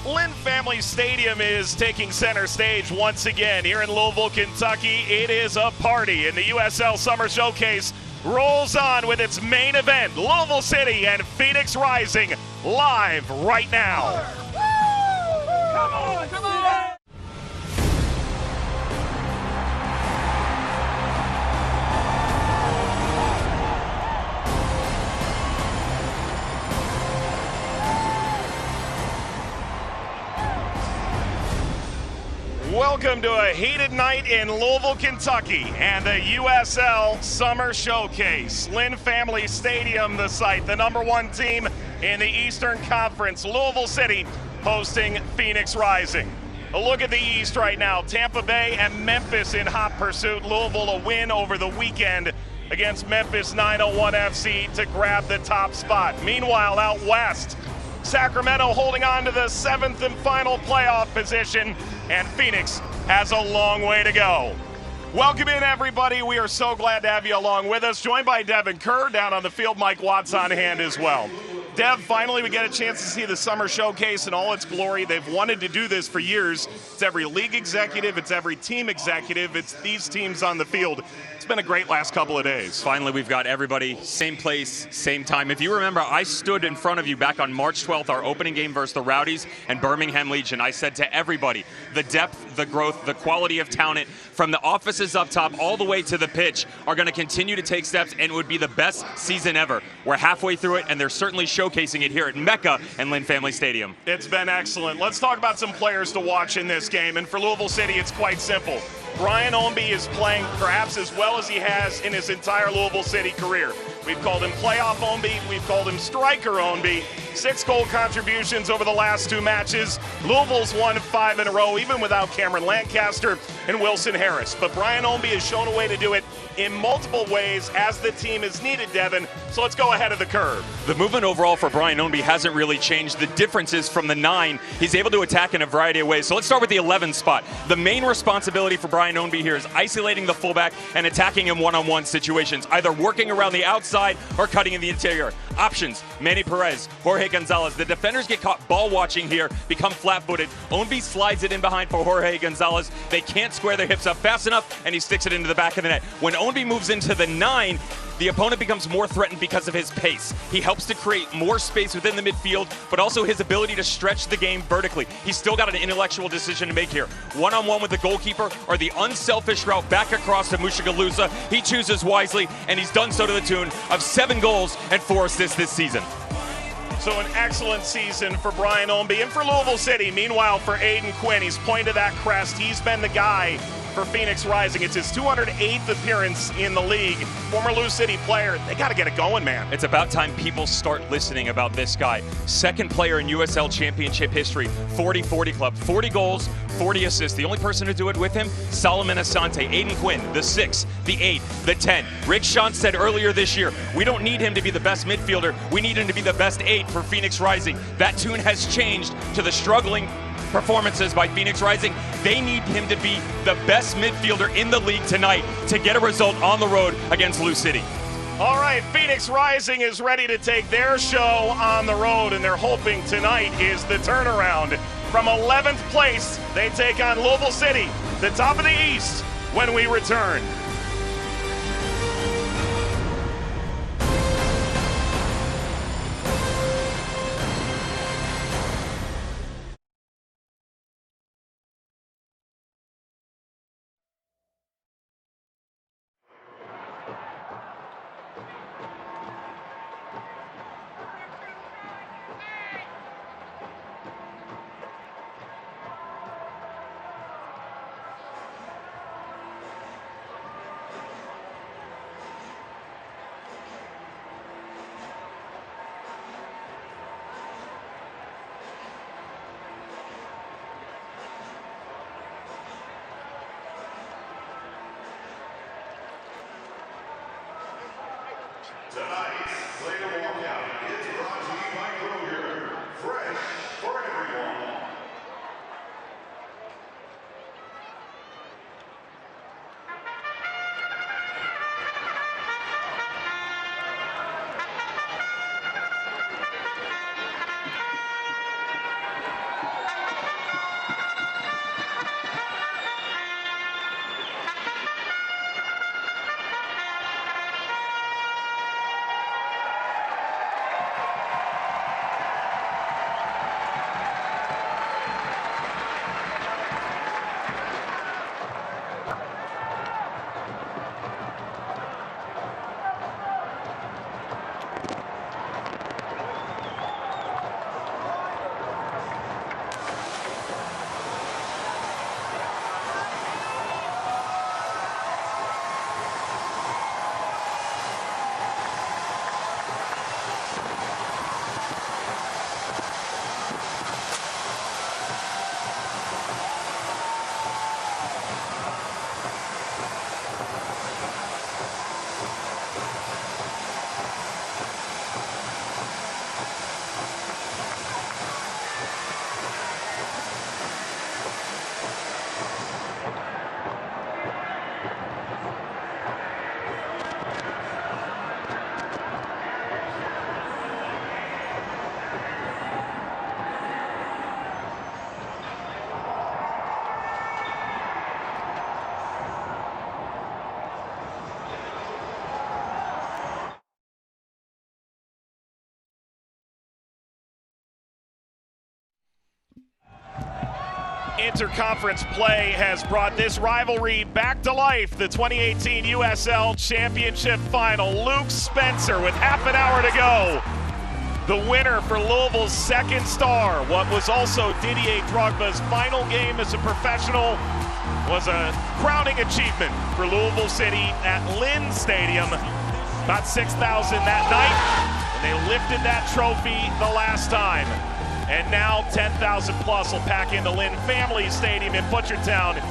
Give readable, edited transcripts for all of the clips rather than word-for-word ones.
Lynn Family Stadium is taking center stage once again here in Louisville, Kentucky. It is a party, and the USL Summer Showcase rolls on with its main event, Louisville City and Phoenix Rising, live right now. Come on, come on! Welcome to a heated night in Louisville, Kentucky, and the USL Summer Showcase. Lynn Family Stadium, the site, the #1 team in the Eastern Conference. Louisville City hosting Phoenix Rising. A look at the East right now. Tampa Bay and Memphis in hot pursuit. Louisville a win over the weekend against Memphis 901 FC to grab the top spot. Meanwhile, out west, Sacramento holding on to the 7th and final playoff position, and Phoenix has a long way to go. Welcome in, everybody. We are so glad to have you along with us. Joined by Devin Kerr down on the field, Mike Watts on hand as well. Dev, finally we get a chance to see the Summer Showcase in all its glory. They've wanted to do this for years. It's every league executive, it's every team executive, it's these teams on the field. It's been a great last couple of days. Finally, we've got everybody, same place, same time. If you remember, I stood in front of you back on March 12th, our opening game versus the Rowdies and Birmingham Legion. I said to everybody, the depth, the growth, the quality of talent, from the offices up top all the way to the pitch, are going to continue to take steps, and it would be the best season ever. We're halfway through it, and they're certainly showcasing it here at Mecca and Lynn Family Stadium. It's been excellent. Let's talk about some players to watch in this game, and for Louisville City, it's quite simple. Brian Ownby is playing perhaps as well as he has in his entire Louisville City career. We've called him playoff Ownby, we've called him striker Ownby. 6 goal contributions over the last 2 matches. Louisville's won 5 in a row, even without Cameron Lancaster and Wilson Harris. But Brian Ownby has shown a way to do it in multiple ways as the team is needed, Devin. So let's go ahead of the curve. The movement overall for Brian Ownby hasn't really changed. The difference is from the 9, he's able to attack in a variety of ways. So let's start with the 11 spot. The main responsibility for Brian Ownby here is isolating the fullback and attacking him one-on-one situations, either working around the outside or cutting in the interior. Options: Manny Perez, Jorge Gonzalez. The defenders get caught ball watching here, become flat-footed. Ownby slides it in behind for Jorge Gonzalez. They can't square their hips up fast enough, and he sticks it into the back of the net. When Ownby moves into the 9, the opponent becomes more threatened because of his pace. He helps to create more space within the midfield, but also his ability to stretch the game vertically. He's still got an intellectual decision to make here. One-on-one with the goalkeeper or the unselfish route back across to Mushagalusa. He chooses wisely, and he's done so to the tune of 7 goals and 4 assists this season. So an excellent season for Brian Ownby and for Louisville City. Meanwhile, for Aiden Quinn, he's pointed that crest. He's been the guy for Phoenix Rising. It's his 208th appearance in the league. Former Lou City player. They got to get it going, man. It's about time people start listening about this guy. 2nd player in USL Championship history. 40-40 club. 40 goals, 40 assists. The only person to do it with him, Solomon Asante. Aiden Quinn, the 6, the 8, the 10. Rick Schantz said earlier this year, we don't need him to be the best midfielder. We need him to be the best 8 for Phoenix Rising. That tune has changed to the struggling performances by Phoenix Rising. They need him to be the best midfielder in the league tonight to get a result on the road against Lou City. All right, Phoenix Rising is ready to take their show on the road, and they're hoping tonight is the turnaround. From 11th place, they take on Louisville City, the top of the East, when we return. Tonight's Player Walkout is brought to you by Kroger. Fresh for everyone. Interconference play has brought this rivalry back to life. The 2018 USL Championship final. Luke Spencer with half an hour to go. The winner for Louisville's second star. What was also Didier Drogba's final game as a professional was a crowning achievement for Louisville City at Lynn Stadium. About 6,000 that night, and they lifted that trophy the last time. And now 10,000 plus will pack into Lynn Family Stadium in Butchertown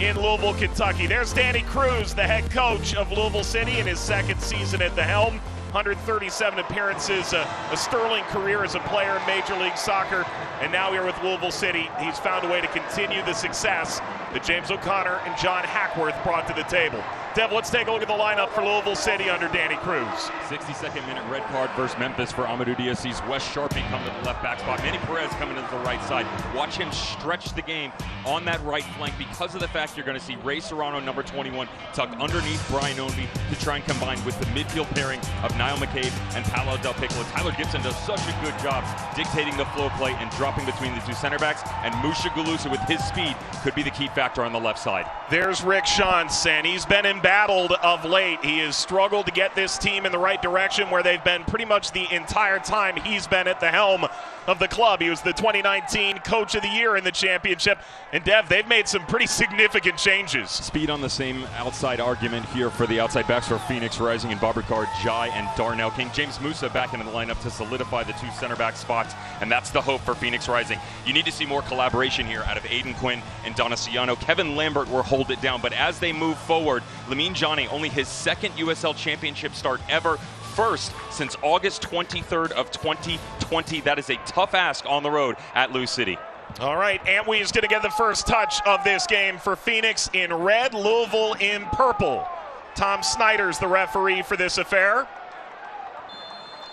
in Louisville, Kentucky. There's Danny Cruz, the head coach of Louisville City in his second season at the helm. 137 appearances, a sterling career as a player in Major League Soccer, and now here with Louisville City, he's found a way to continue the success that James O'Connor and John Hackworth brought to the table. Dev, let's take a look at the lineup for Louisville City under Danny Cruz. 62nd minute red card versus Memphis for Amadou Diaz. Sees Wes Sharpie come to the left back spot. Manny Perez coming to the right side. Watch him stretch the game on that right flank because of the fact you're going to see Ray Serrano, number 21, tuck underneath Brian Ownby to try and combine with the midfield pairing of Niall McCabe and Paolo Del Piccolo. Tyler Gibson does such a good job dictating the flow play and dropping between the two center backs, and Musha Galusa with his speed could be the key factor on the left side. There's Rick Shantz, and he's been embattled of late. He has struggled to get this team in the right direction where they've been pretty much the entire time he's been at the helm of the club. He was the 2019 Coach of the Year in the championship. And Dev, they've made some pretty significant changes. Speed on the same outside argument here for the outside backs for Phoenix Rising and Babakar Jai and Darnell King. James Musa back into the lineup to solidify the two center back spots, and that's the hope for Phoenix Rising. You need to see more collaboration here out of Aiden Quinn and Donaciano. Kevin Lambert will hold it down, but as they move forward, Lamine Johnny, only his second USL Championship start ever, first since August 23rd of 2020. That is a tough ask on the road at Lou City. All right, Antwi is going to get the first touch of this game for Phoenix in red, Louisville in purple. Tom Snyder's the referee for this affair.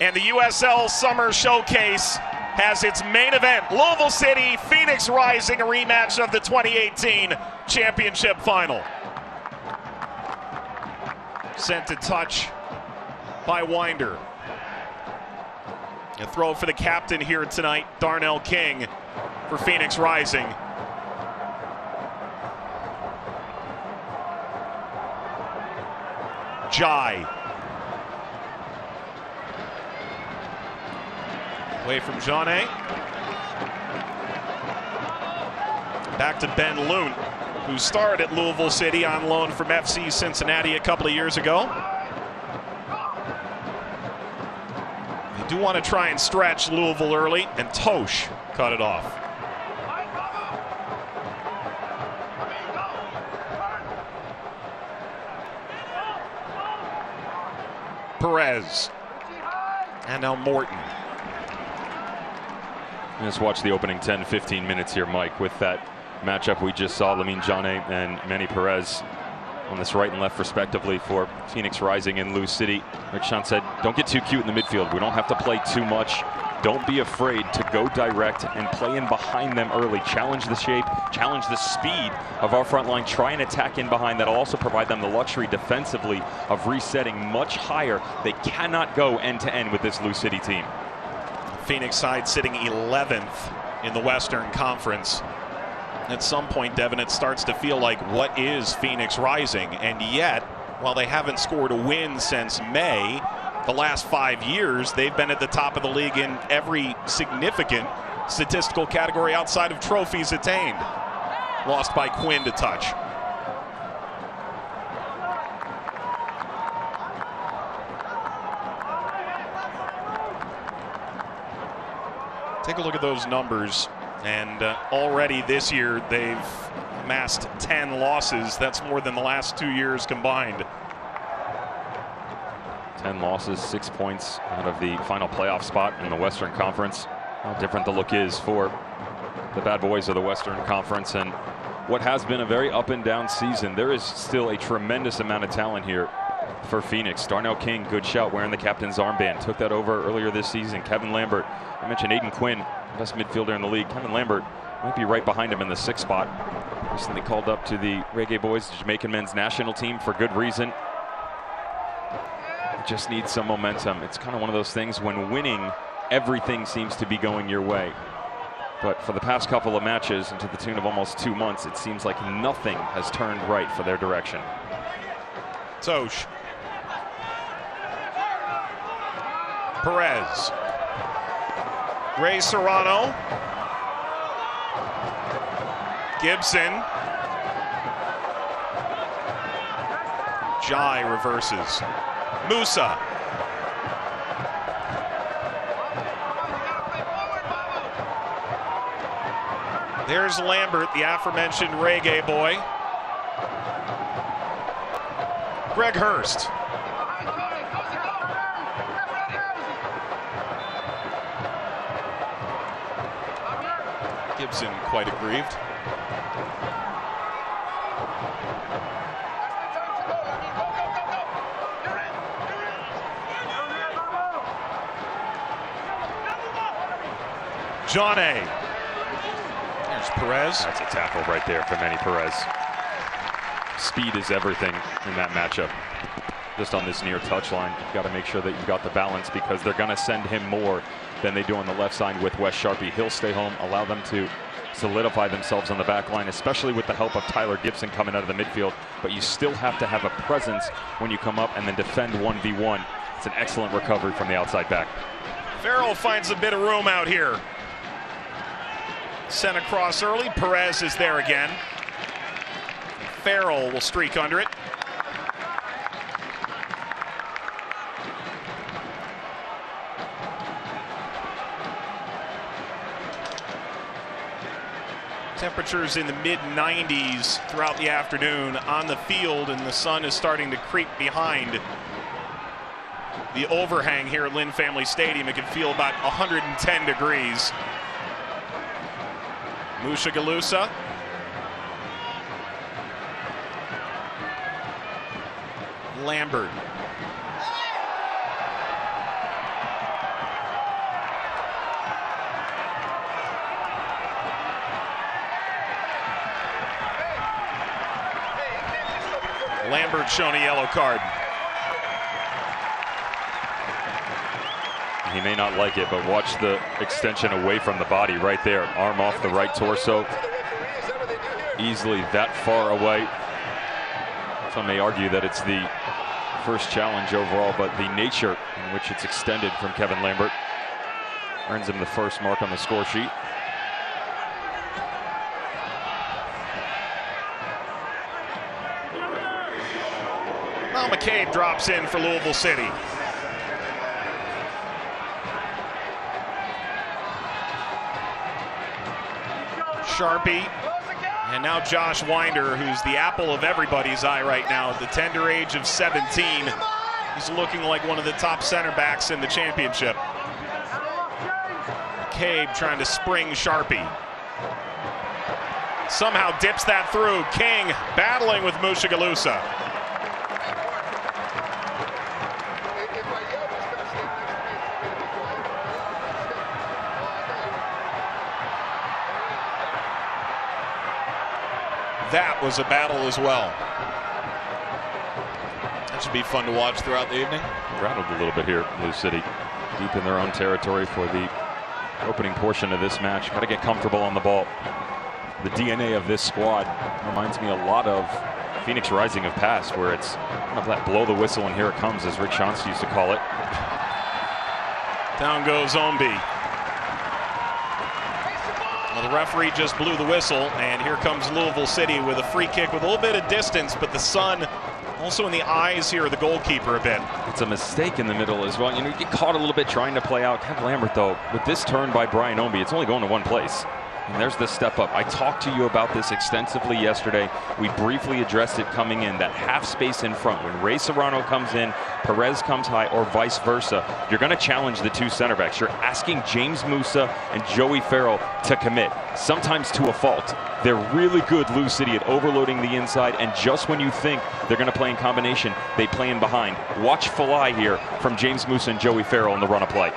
And the USL Summer Showcase has its main event, Louisville City, Phoenix Rising, a rematch of the 2018 championship final. Sent to touch by Winder. A throw for the captain here tonight, Darnell King, for Phoenix Rising. Jai. Away from Jeanne. Back to Ben Loon, who starred at Louisville City on loan from FC Cincinnati a couple of years ago. They do want to try and stretch Louisville early, and Tosh cut it off. Perez. And now Morton. Let's watch the opening 10-15 minutes here, Mike, with that matchup we just saw. Lamine Johnne and Manny Perez on this right and left respectively for Phoenix Rising and Lou City. Rick Shantz said, don't get too cute in the midfield. We don't have to play too much. Don't be afraid to go direct and play in behind them early. Challenge the shape, challenge the speed of our front line. Try and attack in behind. That'll also provide them the luxury defensively of resetting much higher. They cannot go end-to-end with this Lou City team. Phoenix side sitting 11th in the Western Conference. At some point, Devin, it starts to feel like, what is Phoenix Rising? And yet, while they haven't scored a win since May, the last 5 years, they've been at the top of the league in every significant statistical category outside of trophies attained. Lost by Quinn to touch. Take a look at those numbers, and already this year they've amassed 10 losses. That's more than the last 2 years combined. 10 losses, 6 points out of the final playoff spot in the Western Conference. How different the look is for the bad boys of the Western Conference, and what has been a very up and down season. There is still a tremendous amount of talent here for Phoenix. Darnell King, good shout, wearing the captain's armband. Took that over earlier this season. Kevin Lambert, I mentioned Aiden Quinn, best midfielder in the league. Kevin Lambert might be right behind him in the 6th spot. Recently called up to the Reggae Boys, the Jamaican men's national team, for good reason. Just needs some momentum. It's kind of one of those things when winning, everything seems to be going your way. But for the past couple of matches, and to the tune of almost 2 months, it seems like nothing has turned right for their direction. Tosh. Perez. Ray Serrano. Gibson. Jai reverses. Musa. There's Lambert, the aforementioned reggae boy. Greg Hurst. Gibson quite aggrieved. John A. There's Perez. That's a tackle right there from Manny Perez. Speed is everything in that matchup. Just on this near touchline, you've got to make sure that you've got the balance, because they're going to send him more than they do on the left side with Wes Sharpie. He'll stay home, allow them to solidify themselves on the back line, especially with the help of Tyler Gibson coming out of the midfield. But you still have to have a presence when you come up and then defend 1v1. It's an excellent recovery from the outside back. Farrell finds a bit of room out here. Sent across early. Perez is there again. Farrell will streak under it. Temperatures in the mid-90s throughout the afternoon on the field, and the sun is starting to creep behind the overhang here at Lynn Family Stadium. It can feel about 110 degrees. Mushagalusa. Lambert. Lambert shown a yellow card. He may not like it, but watch the extension away from the body right there. Arm off the right torso. Easily that far away. Some may argue that it's the first challenge overall, but the nature in which it's extended from Kevin Lambert earns him the first mark on the score sheet. Now McCabe drops in for Louisville City. Sharpie, and now Josh Winder, who's the apple of everybody's eye right now at the tender age of 17. He's looking like one of the top center backs in the championship. McCabe trying to spring Sharpie. Somehow dips that through. King battling with Mushagalusa. That was a battle as well. That should be fun to watch throughout the evening. Rattled a little bit here, Lou City. Deep in their own territory for the opening portion of this match. Got to get comfortable on the ball. The DNA of this squad reminds me a lot of Phoenix Rising of past, where it's kind of that blow the whistle and here it comes, as Rick Chauncey used to call it. Down goes Ombi. Well, the referee just blew the whistle, and here comes Louisville City with a free kick with a little bit of distance, but the sun also in the eyes here of the goalkeeper a bit. It's a mistake in the middle as well. You know, you get caught a little bit trying to play out. Kevin Lambert, though, with this turn by Brian Ombi, it's only going to one place. And there's the step up. I talked to you about this extensively yesterday. We briefly addressed it coming in, that half space in front. When Ray Serrano comes in, Perez comes high, or vice versa, you're going to challenge the two center backs. You're asking James Musa and Joey Farrell to commit, sometimes to a fault. They're really good, Lou City, at overloading the inside, and just when you think they're going to play in combination, they play in behind. Watch Falai here from James Musa and Joey Farrell in the run of play.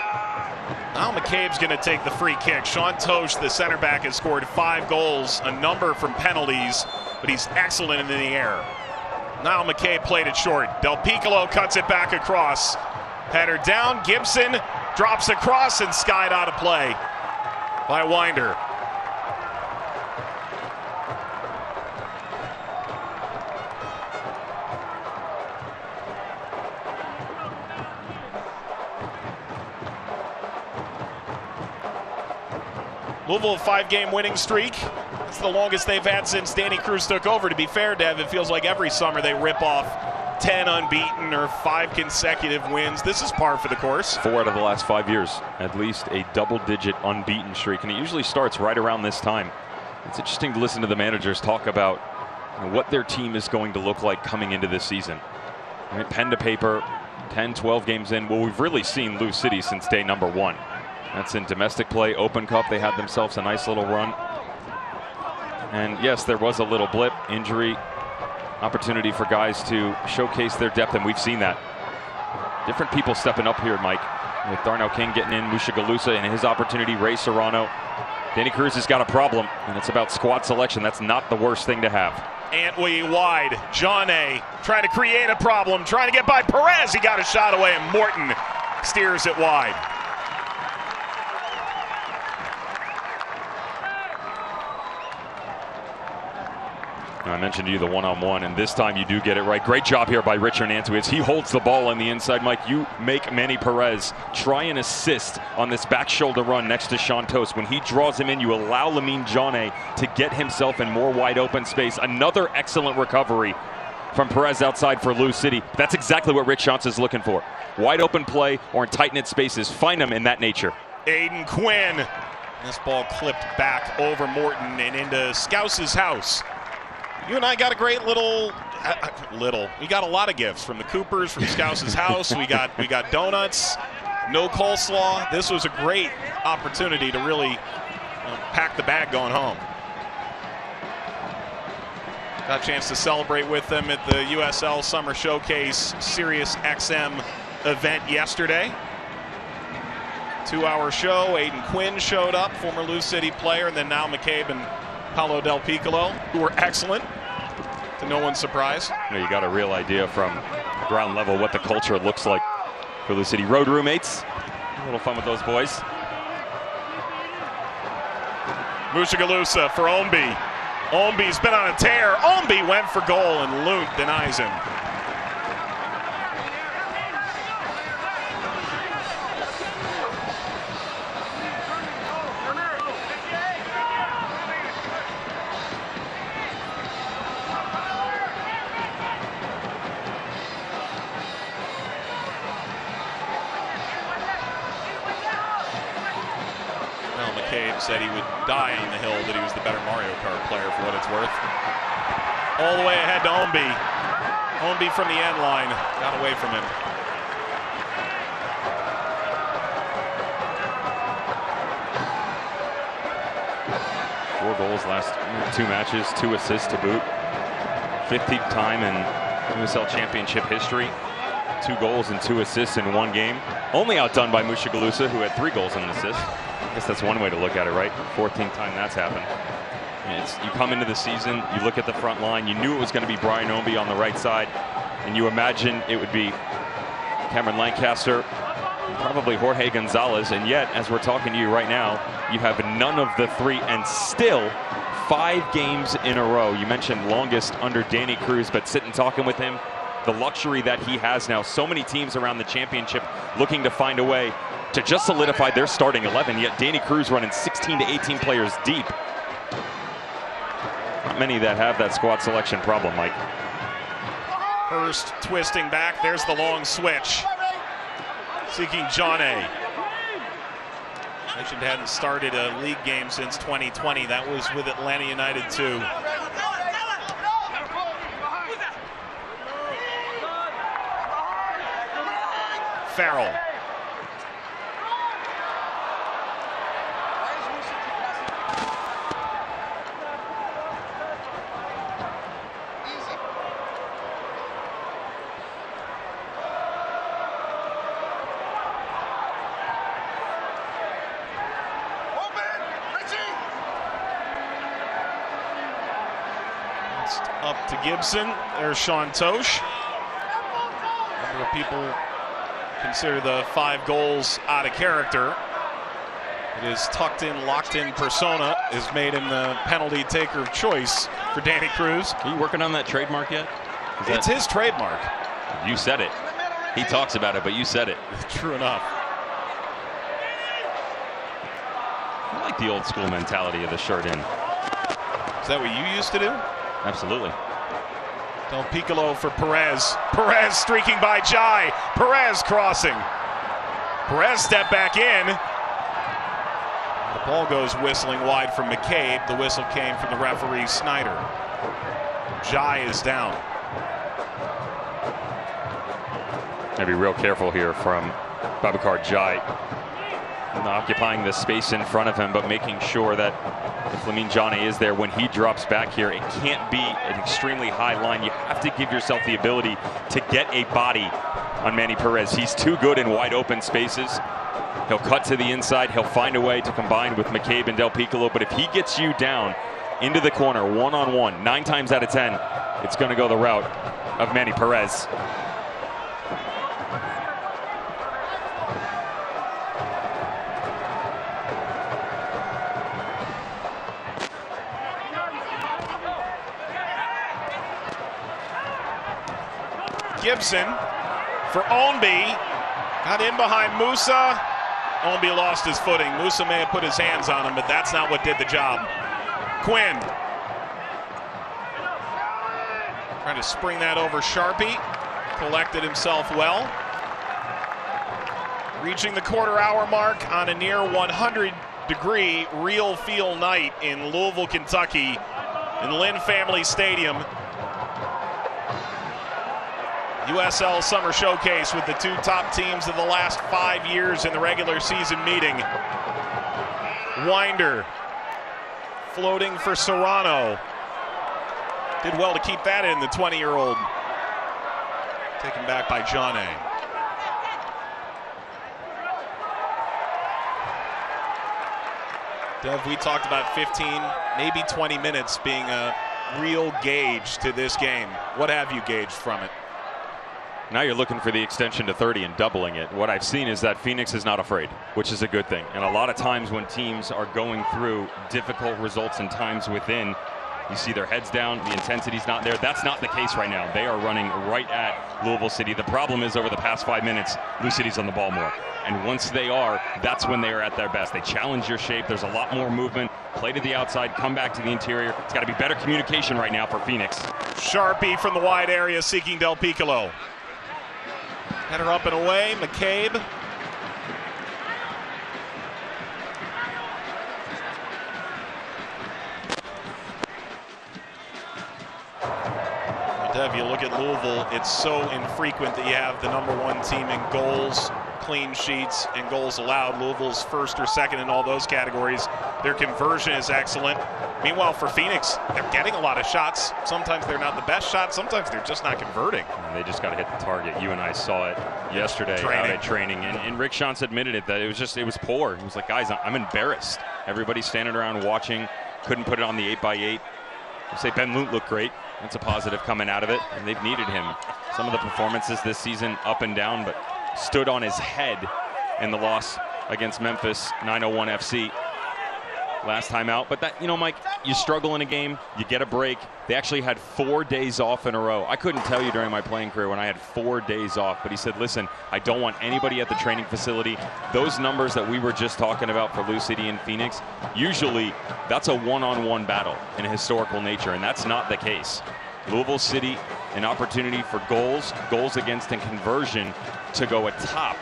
Now McCabe's going to take the free kick. Sean Tosh, the center back, has scored 5 goals, a number from penalties, but he's excellent in the air. Now McCabe played it short. Del Piccolo cuts it back across. Header down, Gibson drops across and skied out of play by Winder. Louisville, a 5-game winning streak. It's the longest they've had since Danny Cruz took over. To be fair, Dev, it feels like every summer they rip off 10 unbeaten or 5 consecutive wins. This is par for the course. 4 out of the last 5 years, at least a double-digit unbeaten streak, and it usually starts right around this time. It's interesting to listen to the managers talk about what their team is going to look like coming into this season. Right, pen to paper, 10, 12 games in. Well, we've really seen Lou City since day number 1. That's in domestic play, Open Cup. They had themselves a nice little run. And yes, there was a little blip, injury, opportunity for guys to showcase their depth, and we've seen that. Different people stepping up here, Mike. With Darnell King getting in, Musha Galusa and his opportunity, Ray Serrano. Danny Cruz has got a problem, and it's about squad selection. That's not the worst thing to have. Antwi wide. John A. trying to create a problem, trying to get by Perez. He got a shot away, and Morton steers it wide. I mentioned to you the one-on-one, and this time you do get it right. Great job here by Richard Antwi as he holds the ball on the inside. Mike, you make Manny Perez try and assist on this back shoulder run next to Santos. When he draws him in, you allow Lamine Jane to get himself in more wide open space. Another excellent recovery from Perez outside for Lou City. That's exactly what Rich Shantz is looking for. Wide open play or in tight-knit spaces. Find them in that nature. Aiden Quinn. This ball clipped back over Morton and into Scouse's house. You and I got a great little. We got a lot of gifts from the Coopers, from Scouse's house. We got donuts, no coleslaw. This was a great opportunity to really pack the bag going home. Got a chance to celebrate with them at the USL Summer Showcase Sirius XM event yesterday. 2-hour show. Aiden Quinn showed up, former Lou City player, and then now McCabe and Paulo Del Piccolo, who were excellent, to no one's surprise. You got a real idea from ground level what the culture looks like for Lou City. Road roommates, a little fun with those boys. Musha Galusa for Ombi. Ombi's been on a tear. Ombi went for goal, and Lunt denies him. Said he would die on the hill that he was the better Mario Kart player for what it's worth. All the way ahead to Ombi. Ombi from the end line. Got away from him. Four goals last 2 matches, 2 assists to boot. 50th time in USL Championship history. 2 goals and 2 assists in 1 game. Only outdone by Musha Galusa, who had 3 goals and an assist. I guess that's one way to look at it, right? 14th time that's happened. You come into the season, you look at the front line, you knew it was going to be Brian Ombi on the right side, and you imagine it would be Cameron Lancaster, probably Jorge Gonzalez, and yet, as we're talking to you right now, you have none of the 3, and still 5 games in a row. You mentioned longest under Danny Cruz, but sitting talking with him, the luxury that he has now. So many teams around the championship looking to find a way to just solidify their starting 11, yet Danny Cruz running 16 to 18 players deep. Not many that have that squad selection problem, Mike. Hurst twisting back. There's the long switch. Seeking John A. Mentioned hadn't started a league game since 2020. That was with Atlanta United too. Farrell. Up to Gibson. There's Sean Tosh. A number of people consider the 5 goals out of character. His tucked in, locked in persona has made him the penalty taker of choice for Danny Cruz. Are you working on that trademark yet? It's his trademark. You said it. He talks about it, but you said it. True enough. like the old school mentality of the shirt in. Is that what you used to do? Absolutely. Del Piccolo for Perez. Perez streaking by Jai. Perez crossing. Perez step back in. The ball goes whistling wide from McCabe. The whistle came from the referee Snyder. Jai is down. Gotta be real careful here from Babacar Jai. Occupying the space in front of him, but making sure that if Lamine Jane is there when he drops back here, it can't be an extremely high line. You have to give yourself the ability to get a body on Manny Perez. He's too good in wide open spaces. He'll cut to the inside. He'll find a way to combine with McCabe and Del Piccolo, but if he gets you down into the corner one-on-one, 9 times out of 10, it's going to go the route of Manny Perez. Gibson for Ownby. Got in behind Musa. Ownby lost his footing. Musa may have put his hands on him, but that's not what did the job. Quinn. Trying to spring that over Sharpie. Collected himself well. Reaching the quarter-hour mark on a near 100-degree real feel night in Louisville, Kentucky, in Lynn Family Stadium. USL Summer Showcase with the 2 top teams of the last 5 years in the regular season meeting. Winder floating for Serrano. Did well to keep that in, the 20-year-old. Taken back by Jane. Dev, we talked about 15, maybe 20 minutes being a real gauge to this game. What have you gauged from it? Now you're looking for the extension to 30 and doubling it. What I've seen is that Phoenix is not afraid, which is a good thing. And a lot of times when teams are going through difficult results and times within, you see their heads down, the intensity's not there. That's not the case right now. They are running right at Louisville City. The problem is over the past 5 minutes, Lou City's on the ball more. And once they are, that's when they are at their best. They challenge your shape. There's a lot more movement. Play to the outside, come back to the interior. It's got to be better communication right now for Phoenix. Sharpie from the wide area seeking Del Piccolo. Header up and away, McCabe. Dev, you look at Louisville, it's so infrequent that you have the #1 team in goals, clean sheets, and goals allowed. Louisville's first or second in all those categories. Their conversion is excellent. Meanwhile, for Phoenix, they're getting a lot of shots. Sometimes they're not the best shots. Sometimes they're just not converting. And they just got to hit the target. You and I saw it yesterday out at training. And Rick Shantz admitted it, that it was poor. He was like, guys, I'm embarrassed. Everybody's standing around watching. Couldn't put it on the 8x8. I say Ben Lunt looked great. That's a positive coming out of it. And they've needed him. Some of the performances this season up and down, but stood on his head in the loss against Memphis 901 FC. Last time out. But that, Mike, you struggle in a game, you get a break. They actually had 4 days off in a row. I couldn't tell you during my playing career when I had 4 days off, but he said, listen, I don't want anybody at the training facility. Those numbers that we were just talking about for Lou City and Phoenix, usually that's a one-on-one battle in a historical nature, and that's not the case. Louisville City, an opportunity for goals against, and conversion to go atop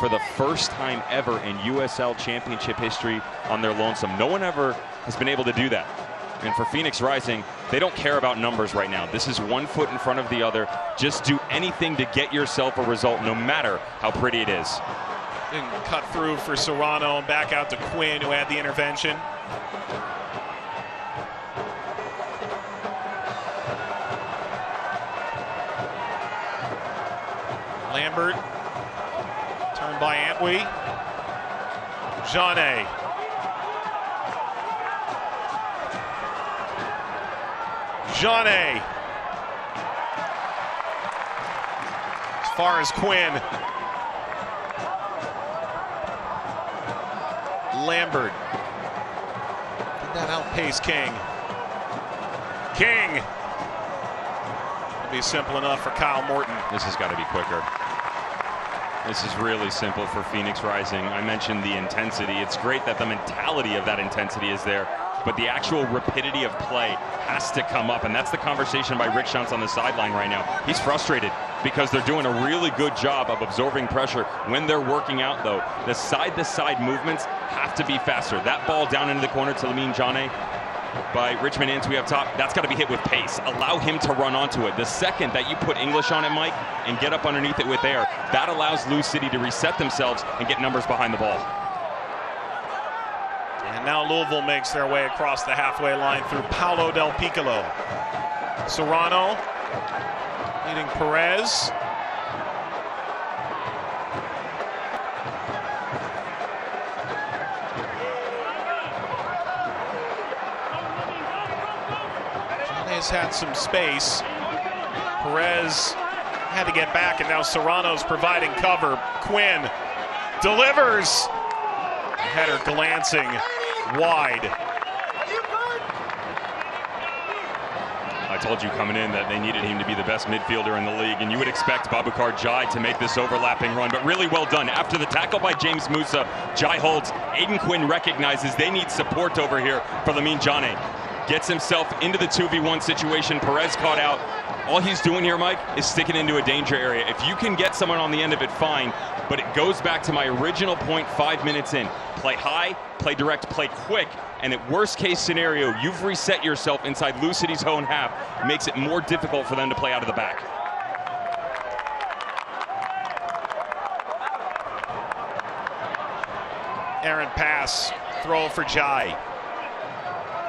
for the first time ever in USL Championship history on their lonesome. No one ever has been able to do that. And for Phoenix Rising, they don't care about numbers right now. This is 1 foot in front of the other. Just do anything to get yourself a result, no matter how pretty it is. And cut through for Serrano and back out to Quinn, who had the intervention. Lambert. Turned by Antwi. Jane. Jane. As far as Quinn. Lambert. Did that outpace King? King. It'll be simple enough for Kyle Morton. This has got to be quicker. This is really simple for Phoenix Rising. I mentioned the intensity. It's great that the mentality of that intensity is there, but the actual rapidity of play has to come up, and that's the conversation by Rick Shuntz on the sideline right now. He's frustrated because they're doing a really good job of absorbing pressure. When they're working out, though, the side-to-side movements have to be faster. That ball down into the corner to Lamine Jane by Richmond Antwi up top, that's got to be hit with pace. Allow him to run onto it. The second that you put English on it, Mike, and get up underneath it with air, that allows Lou City to reset themselves and get numbers behind the ball. And now Louisville makes their way across the halfway line through Paulo Del Piccolo. Serrano leading Perez. Has had some space. Perez had to get back, and now Serrano's providing cover. Quinn delivers. Header glancing wide. I told you coming in that they needed him to be the best midfielder in the league, and you would expect Babukar Jai to make this overlapping run, but really well done. After the tackle by James Musa, Jai holds. Aiden Quinn recognizes they need support over here for Lamine Jane. Gets himself into the 2v1 situation. Perez caught out. All he's doing here, Mike, is sticking into a danger area. If you can get someone on the end of it, fine. But it goes back to my original point 5 minutes in. Play high, play direct, play quick. And at worst case scenario, you've reset yourself inside Lou City's own half. It makes it more difficult for them to play out of the back. Errant pass, throw for Jai.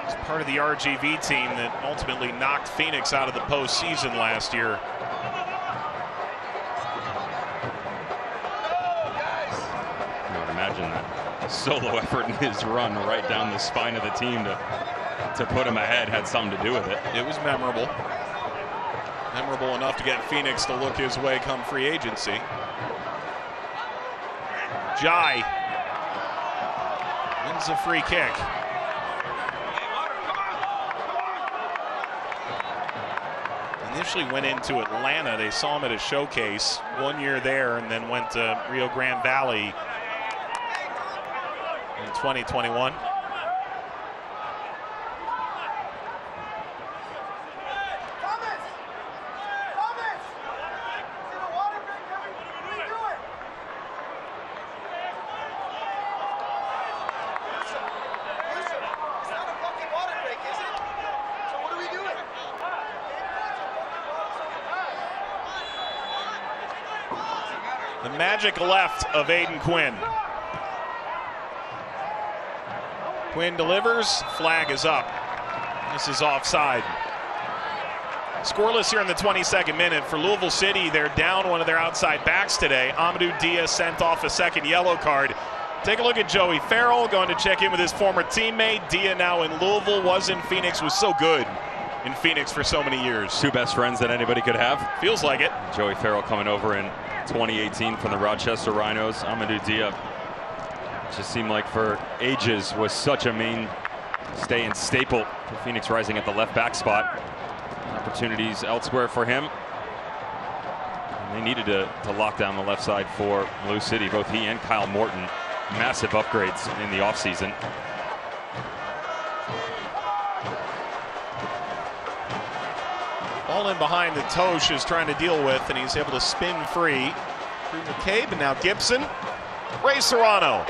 He's part of the RGV team that ultimately knocked Phoenix out of the postseason last year. Imagine that solo effort in his run right down the spine of the team to put him ahead had something to do with it. It was memorable. Memorable enough to get Phoenix to look his way come free agency. Jai wins a free kick. Initially went into Atlanta. They saw him at a showcase 1 year there, and then went to Rio Grande Valley in 2021. The magic left of Aiden Quinn. Quinn delivers, flag is up. This is offside. Scoreless here in the 22nd minute for Louisville City. They're down one of their outside backs today. Amadou Dia sent off a second yellow card. Take a look at Joey Farrell going to check in with his former teammate. Dia now in Louisville, was in Phoenix, was so good in Phoenix for so many years. Two best friends that anybody could have. Feels like it. Joey Farrell coming over in 2018 from the Rochester Rhinos. Amadou Dia just seemed like for ages was such a mainstay and staple for Phoenix Rising at the left back spot. Opportunities elsewhere for him. And they needed to lock down the left side for Lou City. Both he and Kyle Morton, massive upgrades in the offseason. Ball in behind that Tosh is trying to deal with, and he's able to spin free through McCabe, and now Gibson. Ray Serrano.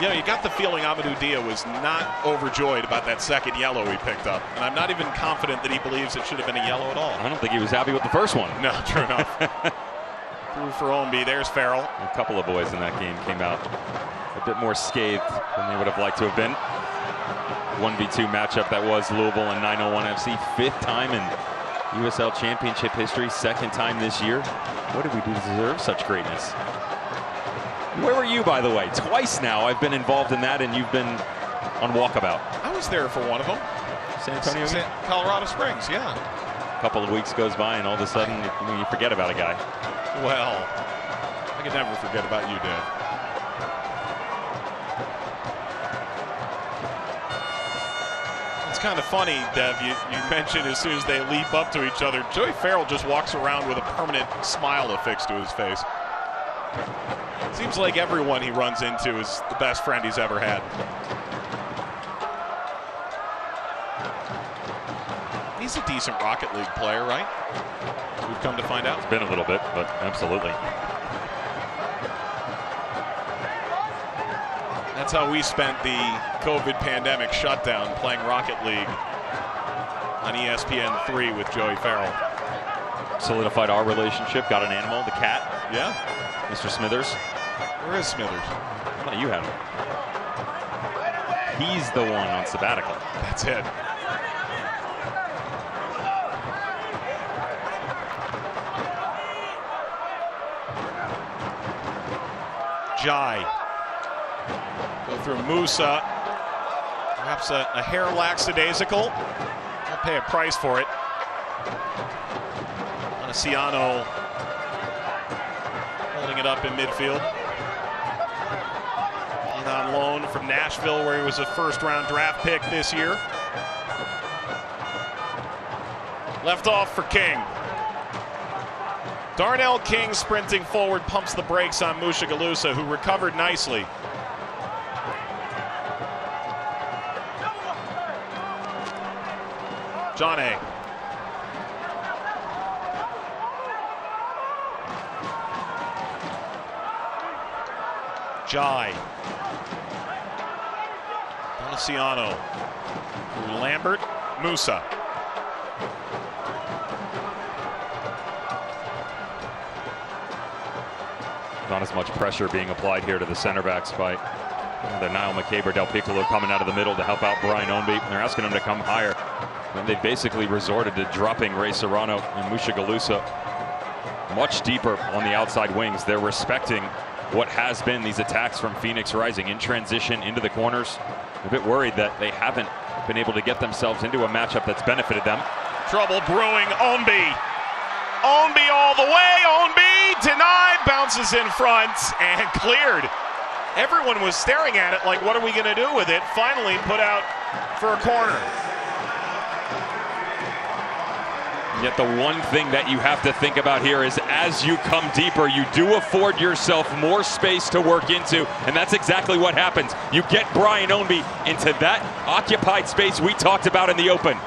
You know, you got the feeling Amadou Dia was not overjoyed about that second yellow he picked up, and I'm not even confident that he believes it should have been a yellow at all. I don't think he was happy with the first one. No, true enough. Through for Omby, there's Farrell. A couple of boys in that game came out a bit more scathed than they would have liked to have been. 1v2 matchup that was Louisville and 901 FC. Fifth time in USL Championship history, second time this year. What did we do to deserve such greatness? Where were you, by the way? Twice now I've been involved in that, and you've been on walkabout. I was there for one of them. San Antonio? Colorado Springs, yeah. A couple of weeks goes by, and all of a sudden you forget about a guy. Well, I could never forget about you, Dad. It's kind of funny, Dev, you mentioned as soon as they leap up to each other, Joey Farrell just walks around with a permanent smile affixed to his face. Seems like everyone he runs into is the best friend he's ever had. He's a decent Rocket League player, right? We've come to find out. It's been a little bit, but absolutely. That's how we spent the COVID pandemic shutdown, playing Rocket League on ESPN3 with Joey Farrell. Solidified our relationship, got an animal, the cat. Yeah. Mr. Smithers. Where is Smithers? No, you have him. He's the one on sabbatical. That's it. Jai. Go through Musa. Perhaps a hair lackadaisical. I'll pay a price for it. Ciano holding it up in midfield. And on loan from Nashville, where he was a first-round draft pick this year. Left off for King. Darnell King sprinting forward, pumps the brakes on Mushagalusa, who recovered nicely. John A. Jai. Donaciano. Lambert. Musa. Not as much pressure being applied here to the center backs by the Niall McCabe or Del Piccolo coming out of the middle to help out Brian Ownby. They're asking him to come higher. And they basically resorted to dropping Ray Serrano and Mushagalusa much deeper on the outside wings. They're respecting what has been these attacks from Phoenix Rising in transition into the corners. A bit worried that they haven't been able to get themselves into a matchup that's benefited them. Trouble brewing. Ownby. Ownby all the way. Ownby denied. Bounces in front and cleared. Everyone was staring at it like, what are we going to do with it? Finally put out for a corner. Yet the one thing that you have to think about here is as you come deeper, you do afford yourself more space to work into, and that's exactly what happens. You get Brian Ownby into that occupied space we talked about in the open.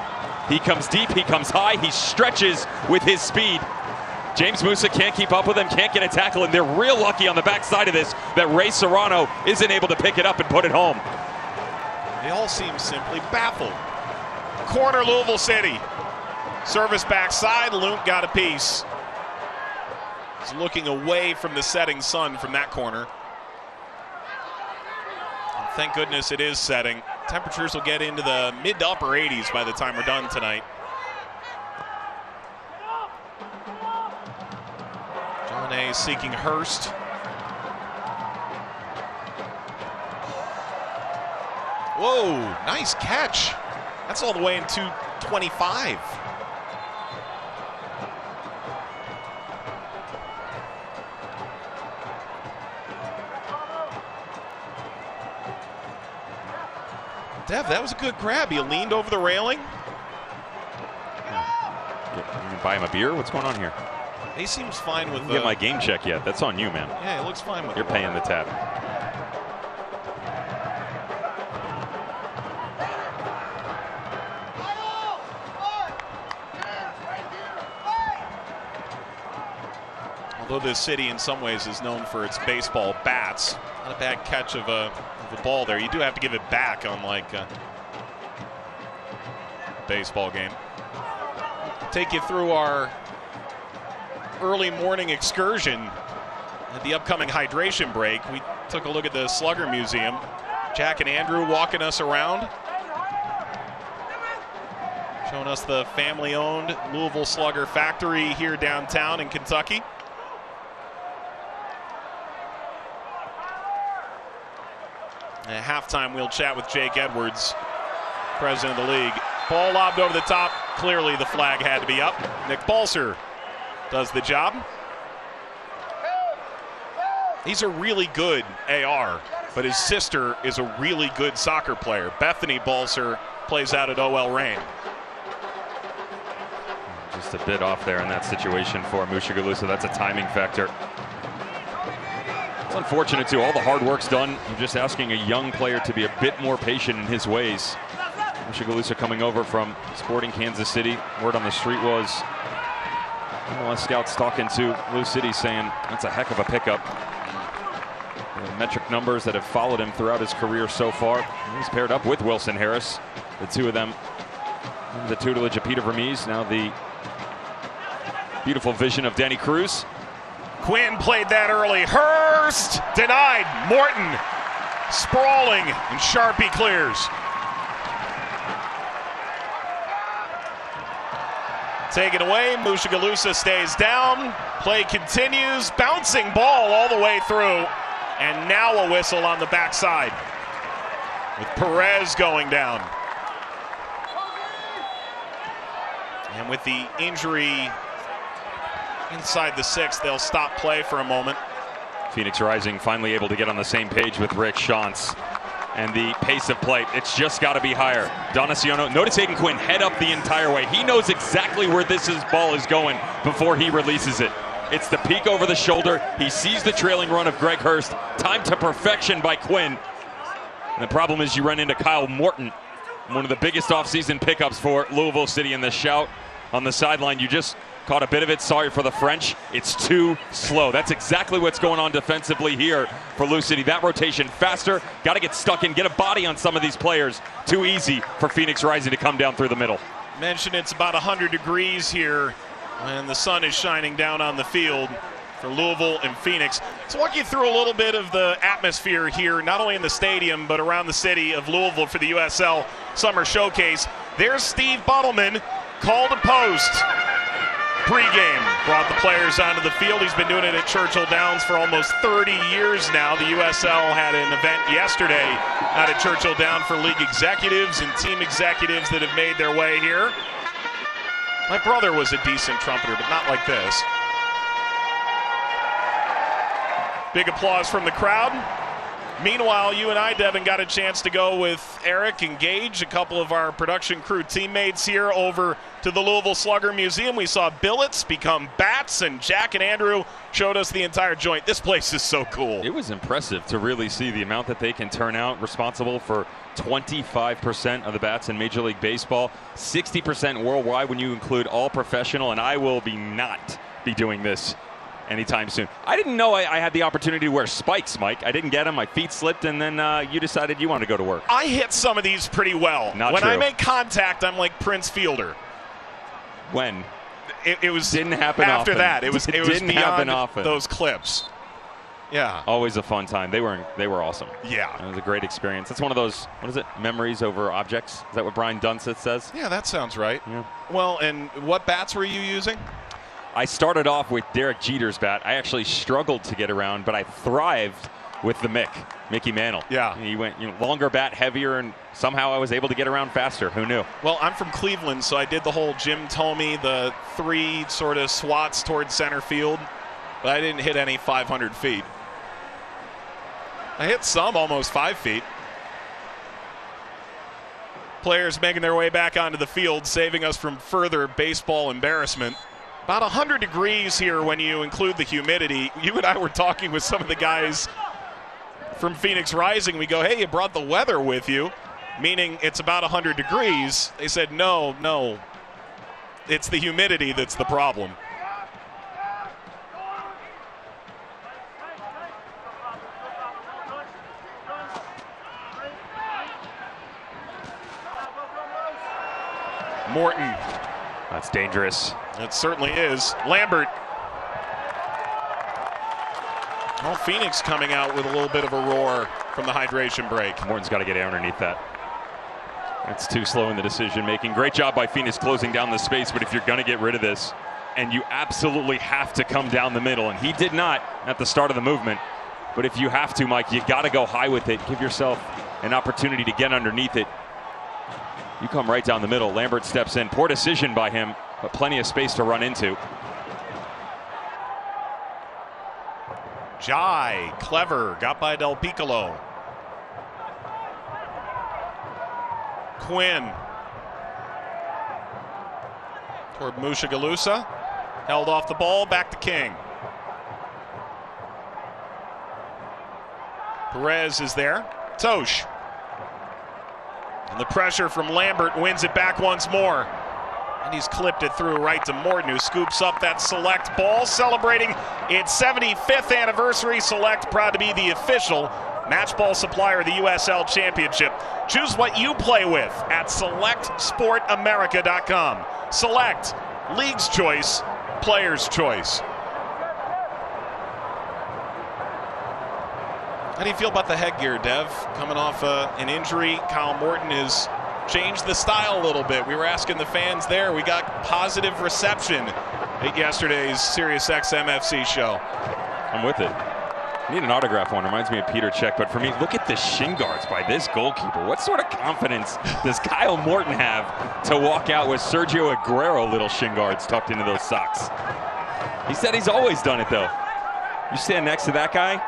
He comes deep, he comes high, he stretches with his speed. James Musa can't keep up with him, can't get a tackle, and they're real lucky on the backside of this that Ray Serrano isn't able to pick it up and put it home. They all seem simply baffled. Corner, Louisville City. Service backside, Luke got a piece. He's looking away from the setting sun from that corner. And thank goodness it is setting. Temperatures will get into the mid to upper 80s by the time we're done tonight. John A. seeking Hurst. Whoa, nice catch. That's all the way in 225. Dev, that was a good grab. He leaned over the railing. You buy him a beer? What's going on here? He seems fine with I didn't get my game check yet. That's on you, man. Yeah, he looks fine with You're it. paying the tab. Although this city in some ways is known for its baseball bats, not a bad catch of a ball there. You do have to give it back, unlike a baseball game. Take you through our early morning excursion at the upcoming hydration break. We took a look at the Slugger Museum. Jack and Andrew walking us around, showing us the family-owned Louisville Slugger factory here downtown in Kentucky. At halftime, we'll chat with Jake Edwards, president of the league. Ball lobbed over the top. Clearly, the flag had to be up. Nick Balser does the job. He's a really good AR. but his sister is a really good soccer player. Bethany Balser plays out at OL Reign. Just a bit off there in that situation for Mushagalusa. That's a timing factor. It's unfortunate too. All the hard work's done. I'm just asking a young player to be a bit more patient in his ways. Mushagalusa coming over from Sporting Kansas City. Word on the street was MLS scouts talking to Lou City saying that's a heck of a pickup. The metric numbers that have followed him throughout his career so far. He's paired up with Wilson Harris. The two of them, the tutelage of Peter Vermees, now the beautiful vision of Danny Cruz. Quinn played that early. Hurst denied. Morton sprawling, and Sharpie clears. Taken away. Mushagalusa stays down. Play continues. Bouncing ball all the way through. And now a whistle on the backside with Perez going down. And with the injury inside the 6, they'll stop play for a moment. Phoenix Rising finally able to get on the same page with Rick Shantz. And the pace of play, it's just got to be higher. Donaciano, notice Aiden Quinn head up the entire way. He knows exactly where this ball is going before he releases it. It's the peek over the shoulder. He sees the trailing run of Greg Hurst. Time to perfection by Quinn. And the problem is you run into Kyle Morton, one of the biggest offseason pickups for Louisville City. In the shout on the sideline, you just caught a bit of it. Sorry for the French. It's too slow. That's exactly what's going on defensively here for Lou City. That rotation faster. Got to get stuck in, get a body on some of these players. Too easy for Phoenix Rising to come down through the middle. Mentioned it's about 100 degrees here when the sun is shining down on the field for Louisville and Phoenix. Let's walk you through a little bit of the atmosphere here, not only in the stadium, but around the city of Louisville for the USL Summer Showcase. There's Steve Buttleman, called a post. Pre-game, brought the players onto the field. He's been doing it at Churchill Downs for almost 30 years now. The USL had an event yesterday out at Churchill Downs for league executives and team executives that have made their way here. My brother was a decent trumpeter, but not like this. Big applause from the crowd. Meanwhile, you and I, Devin, got a chance to go with Eric and Gage, a couple of our production crew teammates here, over to the Louisville Slugger Museum. We saw billets become bats, and Jack and Andrew showed us the entire joint. This place is so cool. It was impressive to really see the amount that they can turn out, responsible for 25% of the bats in Major League Baseball, 60% worldwide when you include all professional, and I will not be doing this anytime soon. I didn't know I had the opportunity to wear spikes, Mike. I didn't get them. My feet slipped, and then you decided you wanted to go to work. I hit some of these pretty well. Not when true. I make contact, I'm like Prince Fielder. When? It was didn't happen after often. that. It was didn't happen beyond often. those clips. Yeah. Always a fun time. They were awesome. Yeah. It was a great experience. That's one of those, what is it, memories over objects? Is that what Brian Dunseth says? Yeah, that sounds right. Yeah. Well, and what bats were you using? I started off with Derek Jeter's bat. I actually struggled to get around, but I thrived with the Mickey Mantle. Yeah. He went longer bat, heavier, and somehow I was able to get around faster. Who knew? Well, I'm from Cleveland, so I did the whole Jim Thome, the 3 sort of swats towards center field, but I didn't hit any 500 feet. I hit some almost 5 feet. Players making their way back onto the field, saving us from further baseball embarrassment. About 100 degrees here when you include the humidity. You and I were talking with some of the guys from Phoenix Rising. We go, hey, you brought the weather with you, meaning it's about 100 degrees. They said, no, it's the humidity that's the problem. Morton. That's dangerous. It certainly is. Lambert. Well, Phoenix coming out with a little bit of a roar from the hydration break. Morton's got to get underneath that. That's too slow in the decision making. Great job by Phoenix closing down the space, but if you're going to get rid of this, and you absolutely have to come down the middle, and he did not at the start of the movement, but if you have to, Mike, you got to go high with it. Give yourself an opportunity to get underneath it. You come right down the middle. Lambert steps in. Poor decision by him, but plenty of space to run into. Jai, clever, got by Del Piccolo. Quinn. Toward Mushagalusa. Held off the ball, back to King. Perez is there. Tosh. And the pressure from Lambert wins it back once more. And he's clipped it through right to Morton, who scoops up that Select ball, celebrating its 75th anniversary. Select, proud to be the official match ball supplier of the USL Championship. Choose what you play with at SelectSportAmerica.com. Select, league's choice, player's choice. How do you feel about the headgear, Dev? Coming off an injury, Kyle Morton has changed the style a little bit. We were asking the fans there. We got positive reception at yesterday's SiriusXM FC show. I'm with it. I need an autograph one. Reminds me of Peter Cech. But for me, look at the shin guards by this goalkeeper. What sort of confidence does Kyle Morton have to walk out with Sergio Aguero little shin guards tucked into those socks? He said he's always done it, though. You stand next to that guy?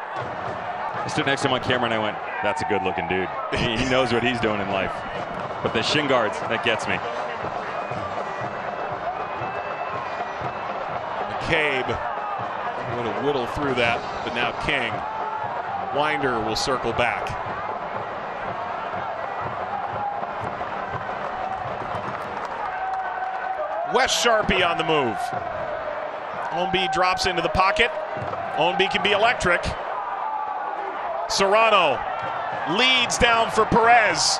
I stood next to him on camera and I went, that's a good looking dude. He knows what he's doing in life. But the shin guards, that gets me. McCabe would have whittled through that, but now King. Winder will circle back. Wes Sharpie on the move. Ownby drops into the pocket. Ownby can be electric. Serrano leads down for Perez.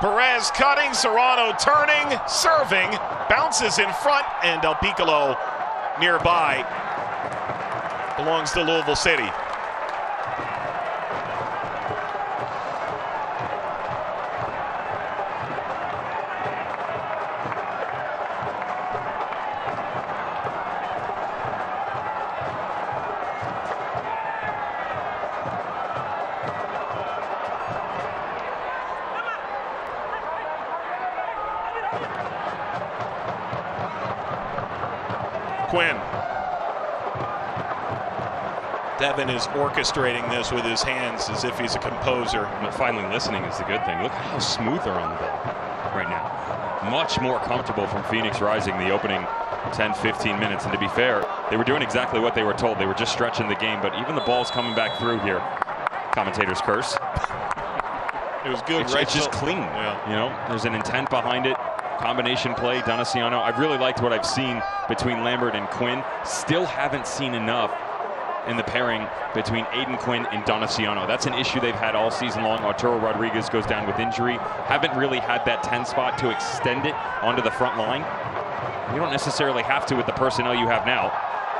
Perez cutting, Serrano turning, serving, bounces in front, and Del Piccolo nearby. Belongs to Louisville City. Quinn. Devin is orchestrating this with his hands as if he's a composer. But finally listening is the good thing. Look how smooth they're on the ball right now. Much more comfortable from Phoenix Rising the opening 10, 15 minutes. And to be fair, they were doing exactly what they were told. They were just stretching the game, but even the ball's coming back through here. Commentators curse. It was good. It's just clean. Yeah. You know, there's an intent behind it. Combination play, Donaciano. I've really liked what I've seen between Lambert and Quinn. Still haven't seen enough in the pairing between Aiden Quinn and Donaciano. That's an issue they've had all season long. Arturo Rodriguez goes down with injury. Haven't really had that 10 spot to extend it onto the front line. You don't necessarily have to with the personnel you have now.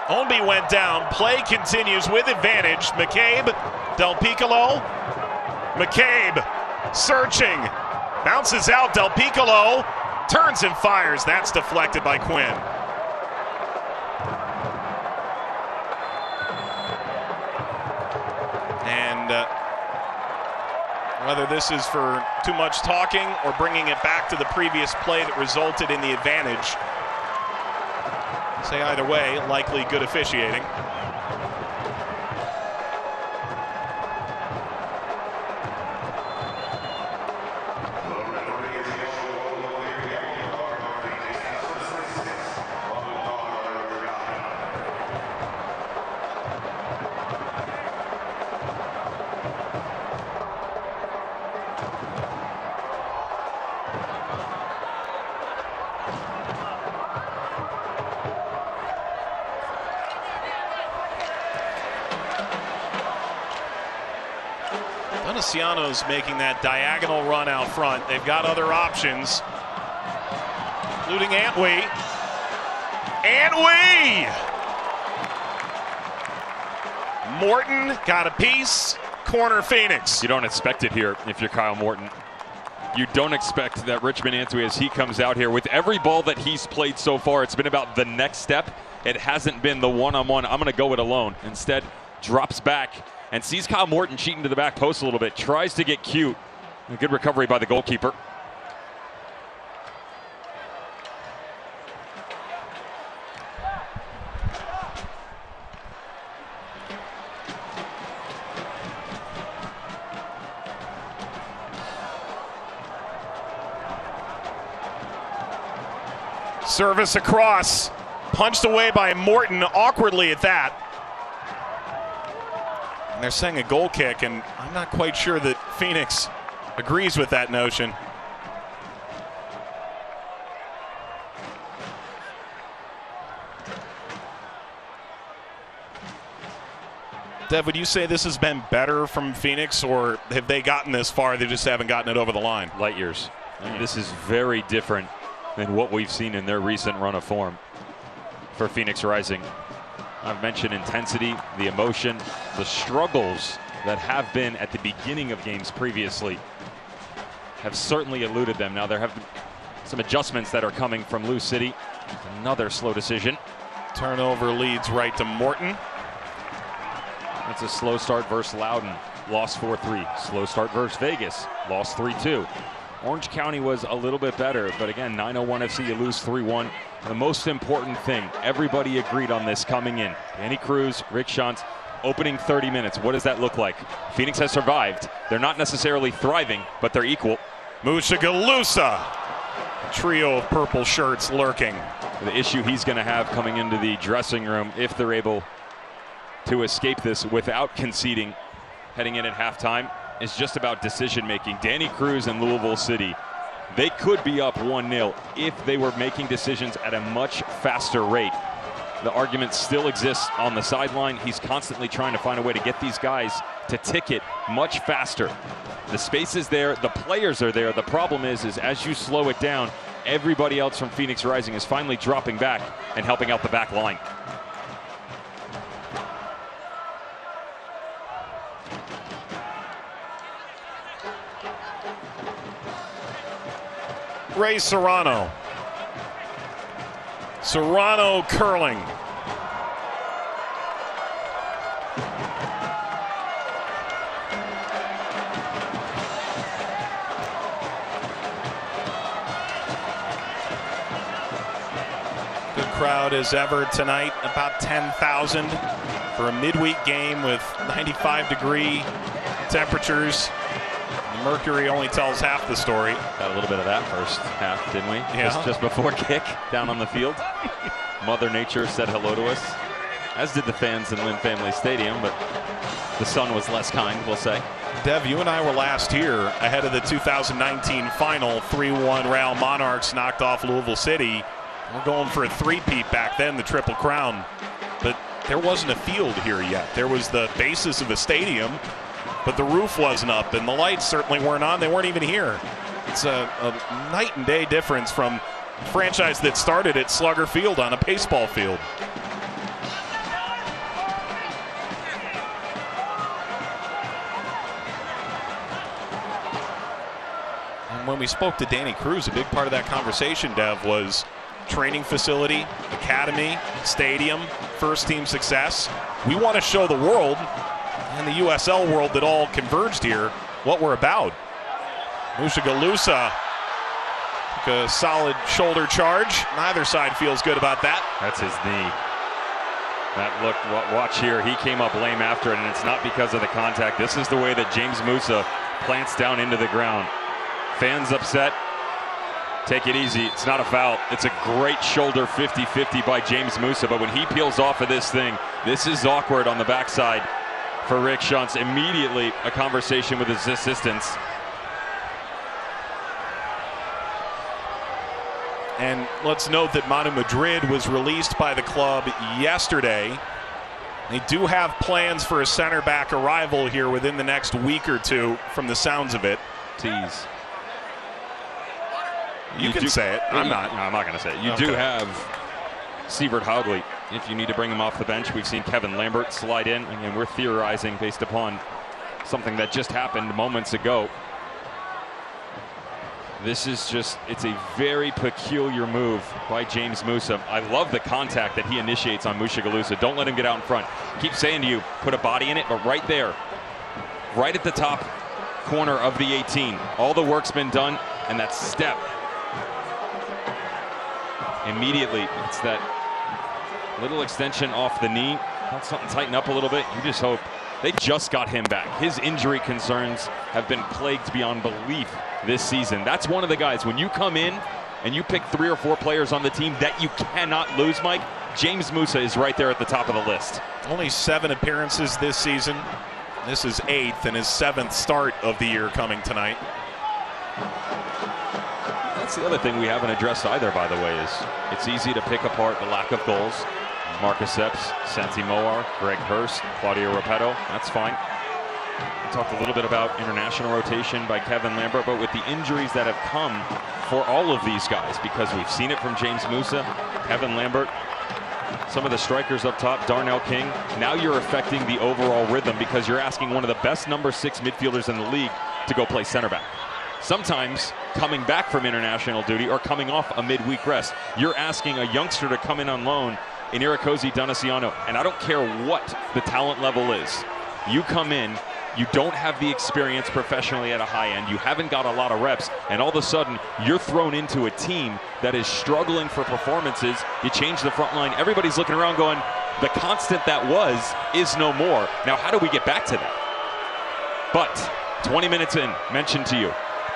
Ownby went down. Play continues with advantage. McCabe, Del Piccolo. McCabe searching. Bounces out. Del Piccolo turns and fires. That's deflected by Quinn. And whether this is for too much talking or bringing it back to the previous play that resulted in the advantage, say either way, likely good officiating. Donaciano's making that diagonal run out front. They've got other options, including Antwi. Antwi! Morton got a piece. Corner Phoenix. You don't expect it here if you're Kyle Morton. You don't expect that Richmond Antwi, as he comes out here, with every ball that he's played so far, it's been about the next step. It hasn't been the one-on-one, I'm going to go it alone. Instead, drops back and sees Kyle Morton cheating to the back post a little bit. Tries to get cute. A good recovery by the goalkeeper. Service across, punched away by Morton awkwardly at that. And they're saying a goal kick, and I'm not quite sure that Phoenix agrees with that notion. Dev, would you say this has been better from Phoenix, or have they gotten this far, they just haven't gotten it over the line? Light years. This is very different than what we've seen in their recent run of form for Phoenix Rising. I've mentioned intensity, the emotion, the struggles that have been at the beginning of games previously have certainly eluded them. Now there have been some adjustments that are coming from Lou City. Another slow decision. Turnover leads right to Morton. It's a slow start versus Loudoun, lost 4-3. Slow start versus Vegas, lost 3-2. Orange County was a little bit better, but again, 901 FC, you lose 3-1. The most important thing, everybody agreed on this coming in. Danny Cruz, Rick Schantz, opening 30 minutes. What does that look like? Phoenix has survived. They're not necessarily thriving, but they're equal. Mushagalusa, a trio of purple shirts lurking. The issue he's going to have coming into the dressing room, if they're able to escape this without conceding heading in at halftime, is just about decision making. Danny Cruz and Louisville City, they could be up 1-0 if they were making decisions at a much faster rate. The argument still exists on the sideline. He's constantly trying to find a way to get these guys to tick it much faster. The space is there, the players are there. The problem is as you slow it down, everybody else from Phoenix Rising is finally dropping back and helping out the back line. Ray Serrano. Serrano curling. Good crowd as ever tonight, about 10,000 for a midweek game with 95-degree temperatures. Mercury only tells half the story. Got a little bit of that first half, didn't we? Yeah. Just before kick, down on the field. Mother Nature said hello to us, as did the fans in Lynn Family Stadium, but the sun was less kind, we'll say. Dev, you and I were last here ahead of the 2019 final. 3-1 Real Monarchs knocked off Louisville City. We're going for a three-peat back then, the Triple Crown. But there wasn't a field here yet. There was the basis of a stadium, but the roof wasn't up, and the lights certainly weren't on. They weren't even here. It's a night and day difference from a franchise that started at Slugger Field on a baseball field. And when we spoke to Danny Cruz, a big part of that conversation, Dev, was training facility, academy, stadium, first team success. We want to show the world and the USL world that all converged here what we're about. Mushagalusa took a solid shoulder charge. Neither side feels good about that. That's his knee. That look, watch here, he came up lame after it, and it's not because of the contact. This is the way that James Musa plants down into the ground. Fans upset. Take it easy. It's not a foul. It's a great shoulder 50-50 by James Musa, but when he peels off of this thing, this is awkward on the backside for Rick Schantz. Immediately a conversation with his assistants. And let's note that Manu Madrid was released by the club yesterday. They do have plans for a center back arrival here within the next week or two, from the sounds of it. Tease. You can say it. I'm not. No, I'm not going to say it. You do have Sievert Haugley. If you need to bring him off the bench, we've seen Kevin Lambert slide in. Again, we're theorizing based upon something that just happened moments ago. This is just, it's a very peculiar move by James Musa. I love the contact that he initiates on Mushagalusa. Don't let him get out in front. Keep saying to you, put a body in it, but right there, right at the top corner of the 18, all the work's been done, and that step. Immediately, it's that little extension off the knee. Let something tighten up a little bit. You just hope. They just got him back. His injury concerns have been plagued beyond belief this season. That's one of the guys, when you come in and you pick 3 or 4 players on the team that you cannot lose, Mike, James Musa is right there at the top of the list. Only 7 appearances this season. This is 8th and his 7th start of the year coming tonight. That's the other thing we haven't addressed either, by the way, is it's easy to pick apart the lack of goals. Marcus Epps, Santi Moar, Greg Hurst, Claudio Repetto, that's fine. We talked a little bit about international rotation by Kevin Lambert, but with the injuries that have come for all of these guys, because we've seen it from James Musa, Kevin Lambert, some of the strikers up top, Darnell King, now you're affecting the overall rhythm because you're asking one of the best number 6 midfielders in the league to go play center back. Sometimes coming back from international duty or coming off a midweek rest, you're asking a youngster to come in on loan in Irakosi Donasiano, and I don't care what the talent level is. You come in, you don't have the experience professionally at a high end, you haven't got a lot of reps, and all of a sudden you're thrown into a team that is struggling for performances. You change the front line, everybody's looking around going, the constant that was is no more. Now how do we get back to that? But 20 minutes in, mentioned to you,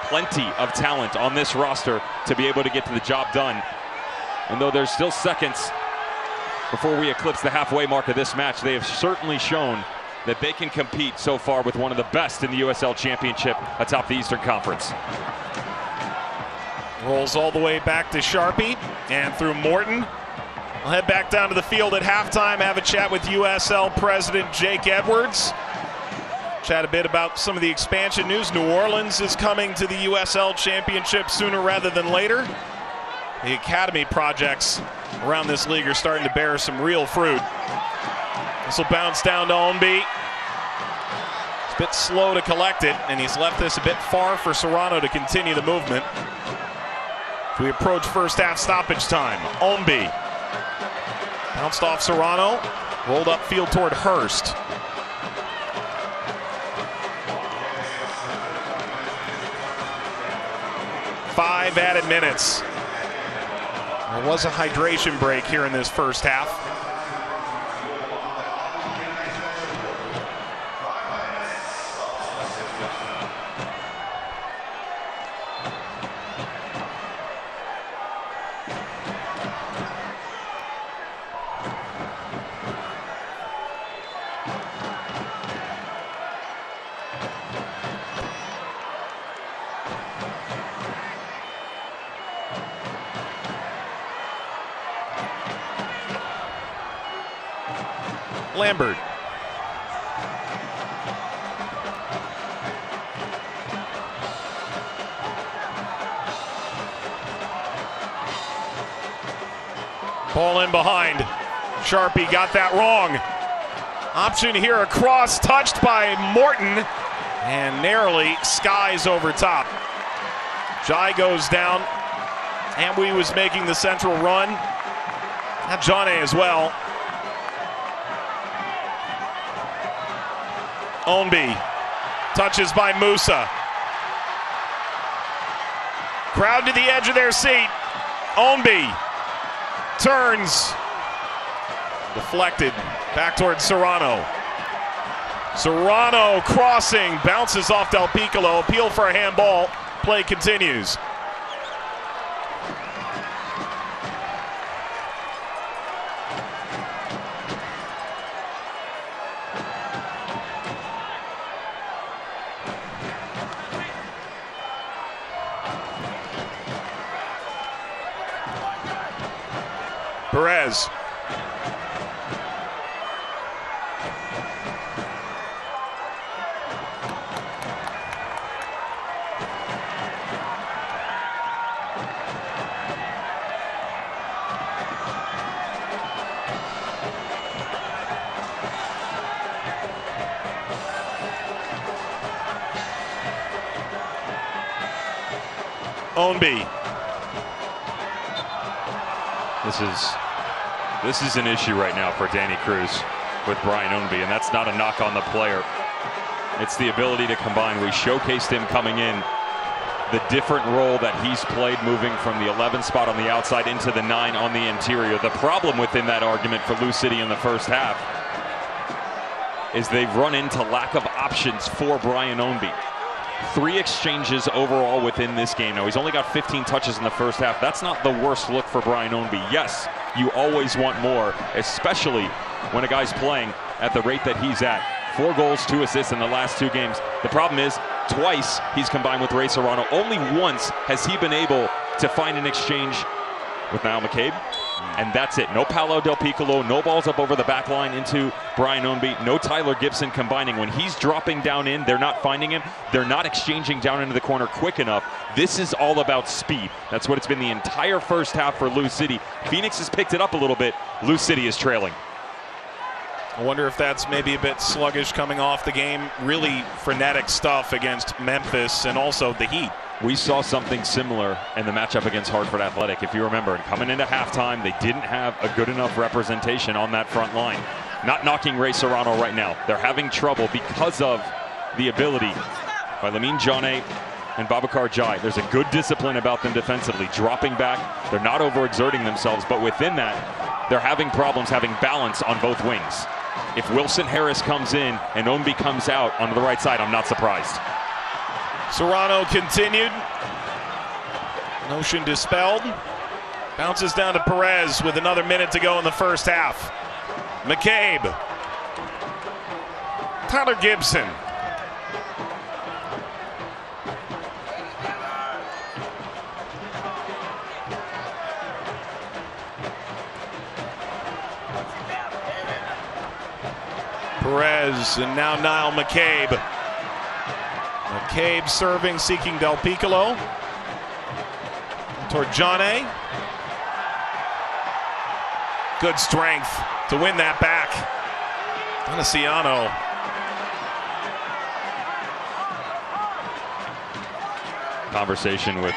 plenty of talent on this roster to be able to get to the job done. And though there's still seconds before we eclipse the halfway mark of this match, they have certainly shown that they can compete so far with one of the best in the USL Championship atop the Eastern Conference. Rolls all the way back to Sharpie and through Morton. I'll head back down to the field at halftime, have a chat with USL President Jake Edwards. Chat a bit about some of the expansion news. New Orleans is coming to the USL Championship sooner rather than later. The academy projects around this league are starting to bear some real fruit. This will bounce down to Ownby. It's a bit slow to collect it, and he's left this a bit far for Serrano to continue the movement. We approach first half stoppage time. Ownby bounced off Serrano, rolled upfield toward Hurst. Five added minutes. There was a hydration break here in this first half. Lambert. Ball in behind. Sharpie got that wrong. Option here across, touched by Morton, and narrowly skies over top. Jai goes down. Amwee was making the central run. Had John A as well. Ownby, touches by Musa. Crowd to the edge of their seat. Ownby turns, deflected back towards Serrano. Serrano crossing, bounces off Del Piccolo. Appeal for a handball. Play continues. Perez. Ownby. This is an issue right now for Danny Cruz with Brian Ownby, and that's not a knock on the player. It's the ability to combine. We showcased him coming in, the different role that he's played moving from the 11 spot on the outside into the 9 on the interior. The problem within that argument for Lou City in the first half is they've run into lack of options for Brian Ownby. 3 exchanges overall within this game. Now, he's only got 15 touches in the first half. That's not the worst look for Brian Ownby. Yes, you always want more, especially when a guy's playing at the rate that he's at. 4 goals, 2 assists in the last 2 games. The problem is, twice he's combined with Ray Serrano. Only once has he been able to find an exchange with Niall McCabe. And that's it. No Paolo Del Piccolo, no balls up over the back line into Brian Ownby, no Tyler Gibson combining. When he's dropping down in, they're not finding him. They're not exchanging down into the corner quick enough. This is all about speed. That's what it's been the entire first half for Lou City. Phoenix has picked it up a little bit. Lou City is trailing. I wonder if that's maybe a bit sluggish coming off the game. Really frenetic stuff against Memphis and also the Heat. We saw something similar in the matchup against Hartford Athletic. If you remember, and coming into halftime, they didn't have a good enough representation on that front line. Not knocking Ray Serrano right now. They're having trouble because of the ability by Lamine Jane and Babacar Jai. There's a good discipline about them defensively, dropping back. They're not overexerting themselves, but within that, they're having problems having balance on both wings. If Wilson Harris comes in and Ownby comes out onto the right side, I'm not surprised. Serrano continued. Notion dispelled. Bounces down to Perez with another minute to go in the first half. McCabe. Tyler Gibson. Perez and now Niall McCabe. McCabe serving, seeking Del Piccolo. Toward Jane. Good strength to win that back. Veneciano. Conversation with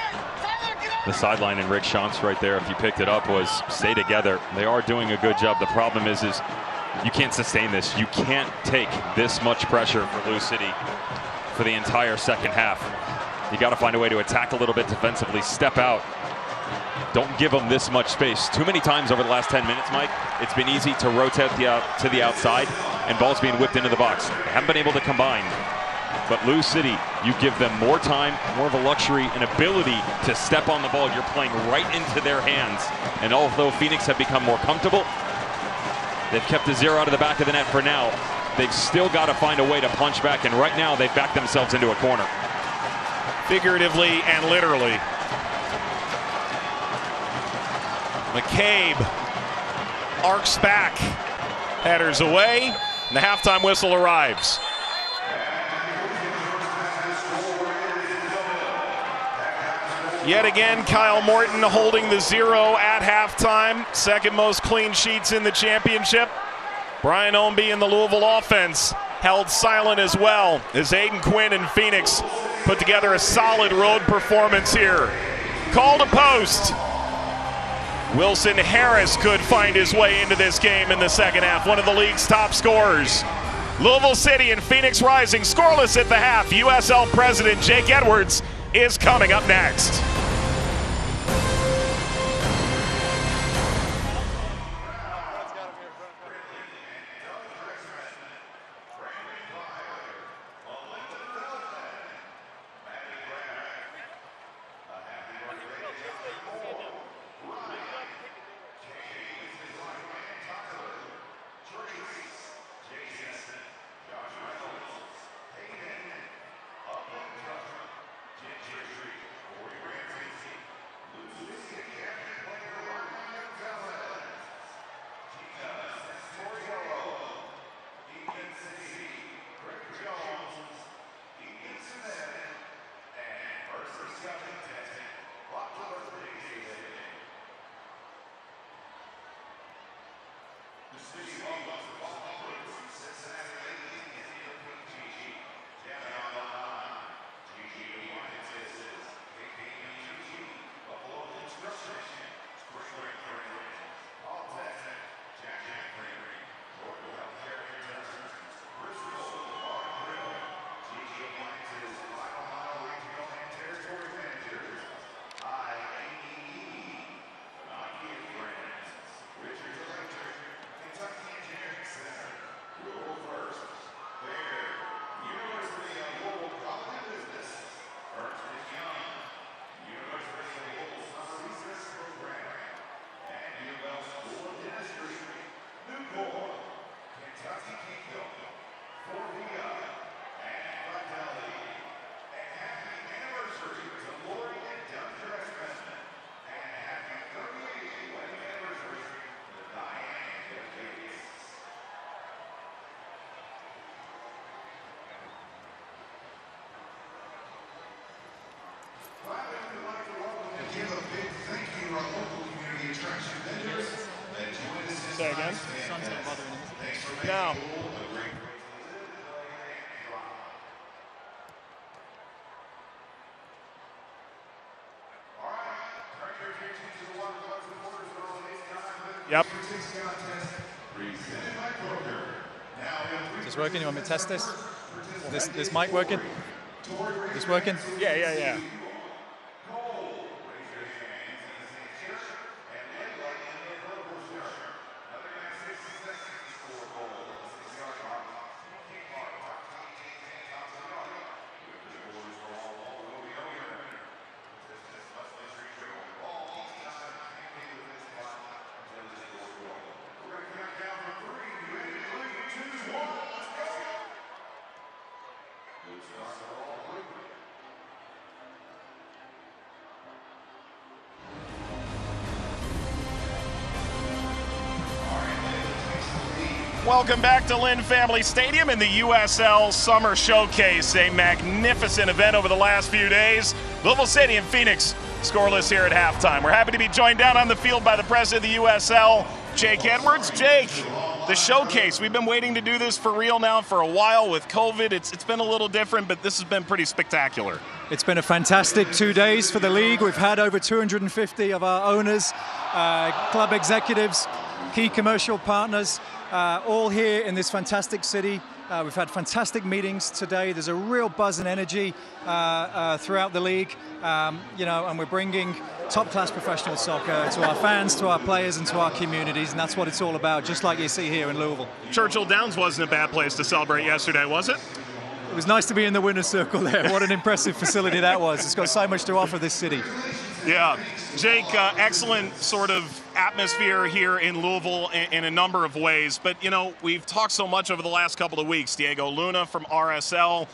the sideline and Rick Shantz right there, if you picked it up, was stay together. They are doing a good job. The problem is you can't sustain this. You can't take this much pressure for Lou City for the entire second half. You got to find a way to attack a little bit defensively, step out. Don't give them this much space. Too many times over the last 10 minutes, Mike, it's been easy to rotate to the outside and balls being whipped into the box. They haven't been able to combine. But Lou City, you give them more time, more of a luxury, an ability to step on the ball. You're playing right into their hands. And although Phoenix have become more comfortable, they've kept the 0 out of the back of the net for now. They've still got to find a way to punch back, and right now they've backed themselves into a corner. Figuratively and literally. McCabe arcs back, headers away, and the halftime whistle arrives. Yet again, Kyle Morton holding the 0 at halftime. Second most clean sheets in the championship. Brian Ownby and the Louisville offense held silent as well as Aiden Quinn and Phoenix put together a solid road performance here. Call to post. Wilson Harris could find his way into this game in the second half, one of the league's top scorers. Louisville City and Phoenix Rising scoreless at the half. USL President Jake Edwards is coming up next. Say again? No. Yep. Is this working? You want me to test this? This mic working? This working? Yeah. Welcome back to Lynn Family Stadium in the USL Summer Showcase, a magnificent event over the last few days. Louisville City and Phoenix scoreless here at halftime. We're happy to be joined down on the field by the president of the USL, Jake Edwards. Jake, the showcase, we've been waiting to do this for real now for a while with COVID. It's been a little different, but this has been pretty spectacular. It's been a fantastic 2 days for the league. We've had over 250 of our owners, club executives, key commercial partners, all here in this fantastic city. We've had fantastic meetings today. There's a real buzz and energy throughout the league, and we're bringing top-class professional soccer to our fans, to our players, and to our communities, and that's what it's all about, just like you see here in Louisville. Churchill Downs wasn't a bad place to celebrate yesterday, was it? It was nice to be in the winner's circle there. What an impressive facility that was. It's got so much to offer this city. Yeah. Jake, excellent sort of atmosphere here in Louisville in a number of ways. But, we've talked so much over the last couple of weeks. Diego Luna from RSL,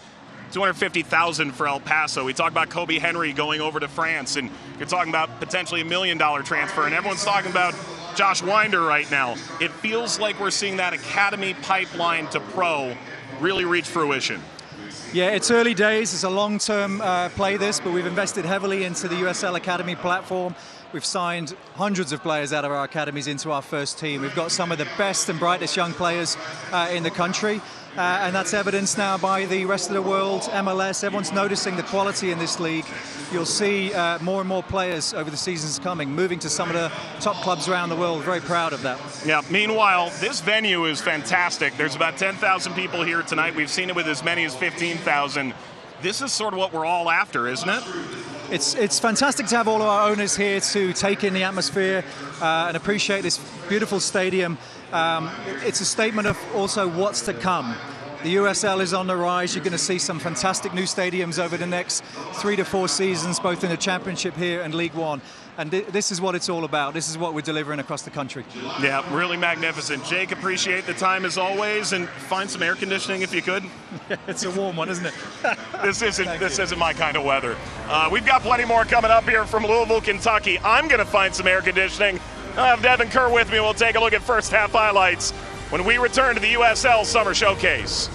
250,000 for El Paso. We talked about Kobe Henry going over to France, and you're talking about potentially $1 million transfer, and everyone's talking about Josh Winder right now. It feels like we're seeing that academy pipeline to pro really reach fruition. Yeah, it's early days. It's a long-term play this, but we've invested heavily into the USL Academy platform. We've signed hundreds of players out of our academies into our first team. We've got some of the best and brightest young players in the country, and that's evidenced now by the rest of the world, MLS. Everyone's noticing the quality in this league. You'll see more and more players over the seasons coming, moving to some of the top clubs around the world. Very proud of that. Yeah, meanwhile, this venue is fantastic. There's about 10,000 people here tonight. We've seen it with as many as 15,000. This is sort of what we're all after, isn't it? It's fantastic to have all of our owners here to take in the atmosphere and appreciate this beautiful stadium. It's a statement of also what's to come. The USL is on the rise. You're going to see some fantastic new stadiums over the next 3 to 4 seasons, both in the Championship here and League One. And this is what it's all about. This is what we're delivering across the country. Yeah, really magnificent. Jake, appreciate the time as always, and find some air conditioning if you could. It's a warm one, isn't it? This isn't my kind of weather. We've got plenty more coming up here from Louisville, Kentucky. I'm going to find some air conditioning. I'll have Devin Kerr with me. We'll take a look at first half highlights when we return to the USL Summer Showcase.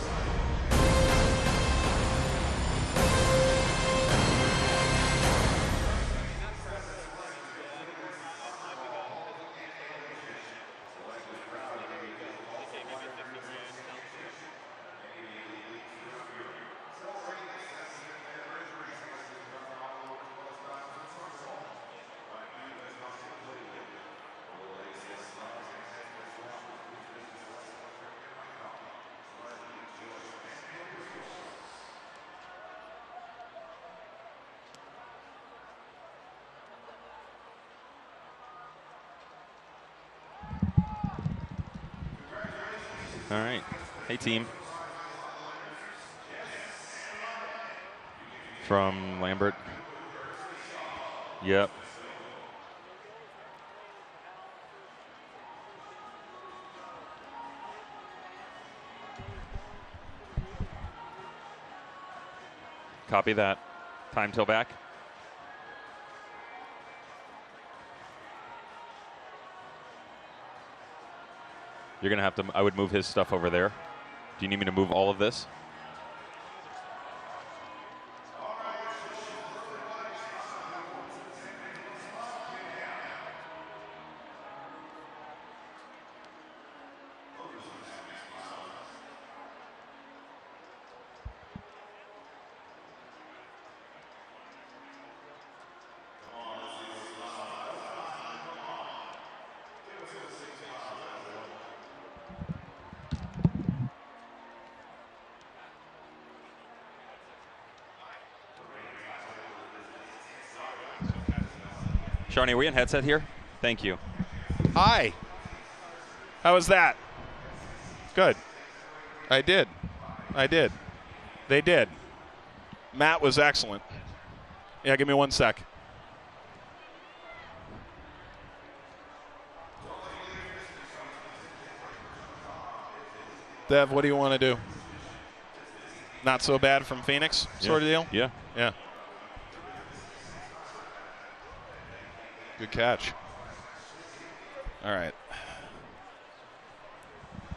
All right. Hey, team. From Lambert. Yep. Copy that. Time till back. You're going to have to, I would move his stuff over there. Do you need me to move all of this? Shawnee, are we in headset here? Thank you. Hi. How was that? Good. I did. They did. Matt was excellent. Yeah, give me 1 sec. Dev, what do you want to do? Not so bad from Phoenix, sort of deal? Yeah. Yeah. Good catch. All right.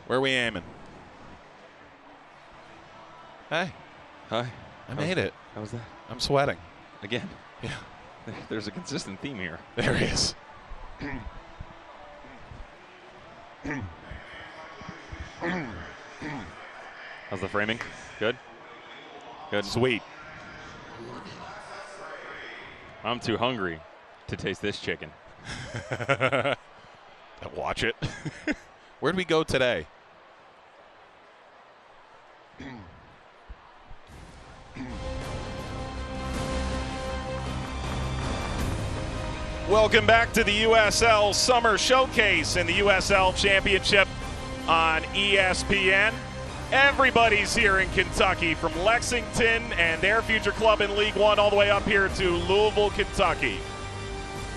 Where are we aiming? Hey, Hi. I made it. How was that? I'm sweating. Again. Yeah. There's a consistent theme here. There he is. How's the framing? Good? Good. Sweet. I'm too hungry to taste this chicken. Watch it. Where'd we go today? Welcome back to the USL Summer Showcase in the USL Championship on ESPN. Everybody's here in Kentucky, from Lexington and their future club in League One all the way up here to Louisville, Kentucky.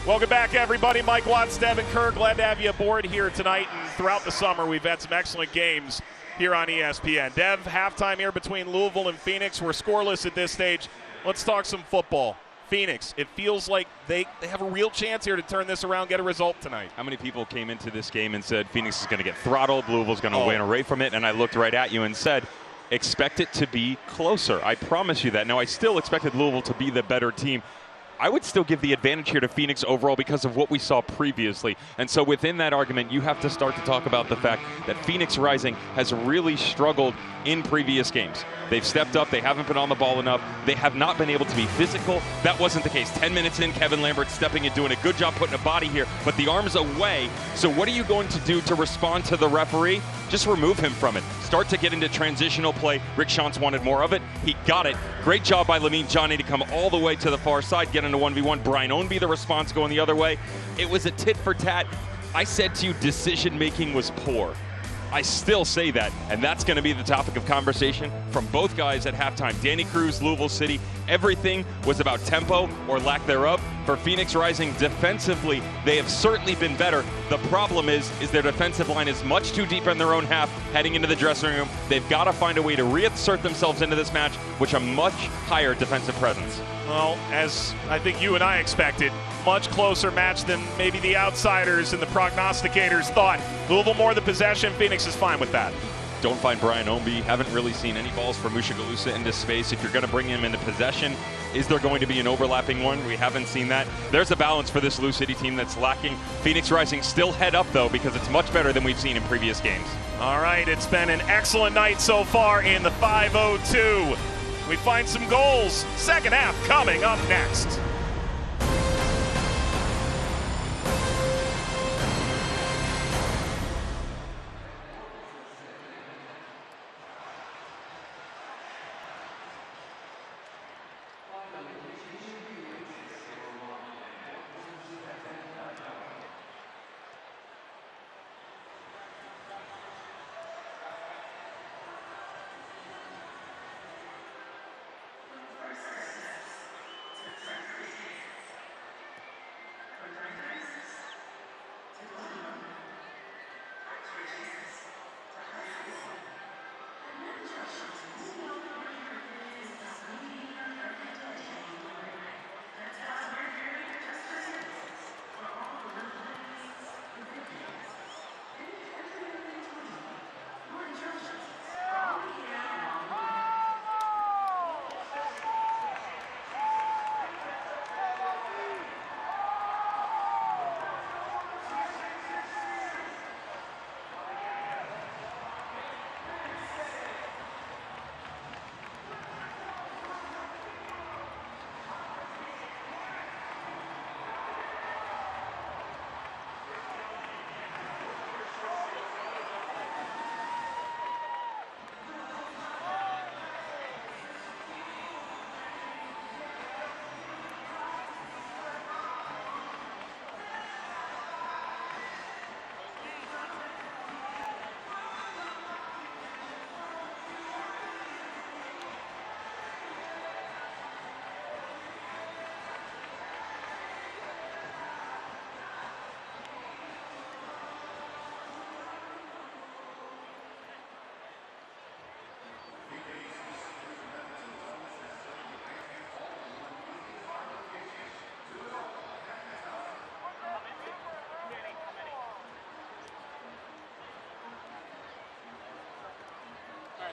Welcome back, everybody. Mike Watts, Devin Kerr, glad to have you aboard here tonight. And throughout the summer, we've had some excellent games here on ESPN. Dev, halftime here between Louisville and Phoenix. We're scoreless at this stage. Let's talk some football. Phoenix, it feels like they have a real chance here to turn this around, get a result tonight. How many people came into this game and said Phoenix is going to get throttled, Louisville's going to win away from it, and I looked right at you and said, expect it to be closer. I promise you that. Now, I still expected Louisville to be the better team. I would still give the advantage here to Phoenix overall because of what we saw previously. And so within that argument, you have to start to talk about the fact that Phoenix Rising has really struggled in previous games. They've stepped up. They haven't been on the ball enough. They have not been able to be physical. That wasn't the case. 10 minutes in, Kevin Lambert stepping and doing a good job putting a body here, but the arm's away. So what are you going to do to respond to the referee? Just remove him from it. Start to get into transitional play. Rick Shantz wanted more of it. He got it. Great job by Lamine Johnny to come all the way to the far side, get into 1v1. Brian Ownby, the response going the other way. It was a tit for tat. I said to you, decision-making was poor. I still say that, and that's going to be the topic of conversation from both guys at halftime. Danny Cruz, Louisville City, everything was about tempo or lack thereof. For Phoenix Rising, defensively, they have certainly been better. The problem is their defensive line is much too deep in their own half heading into the dressing room. They've got to find a way to reassert themselves into this match, which a much higher defensive presence. Well, as I think you and I expected, much closer match than maybe the outsiders and the prognosticators thought. Louisville more the possession. Phoenix is fine with that. Don't find Brian Ownby. Haven't really seen any balls from Mushagalusa into space. If you're going to bring him into possession, is there going to be an overlapping one? We haven't seen that. There's a balance for this Lou City team that's lacking. Phoenix Rising still head up, though, because it's much better than we've seen in previous games. All right, it's been an excellent night so far in the 502. We find some goals. Second half coming up next.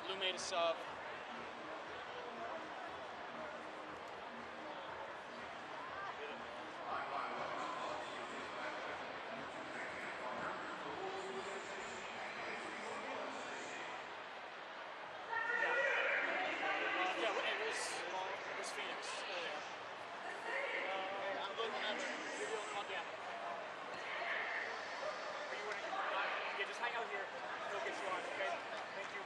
Lou made a sub. Just hang out here. He'll get you on, okay? Thank you.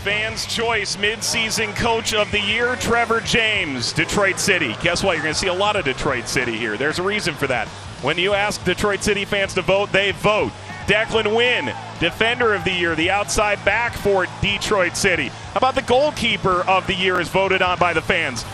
Fans' Choice Mid-Season Coach of the Year, Trevor James, Detroit City. Guess what? You're going to see a lot of Detroit City here. There's a reason for that. When you ask Detroit City fans to vote, they vote. Declan Wynn, Defender of the Year, the outside back for Detroit City. How about the Goalkeeper of the Year is voted on by the fans?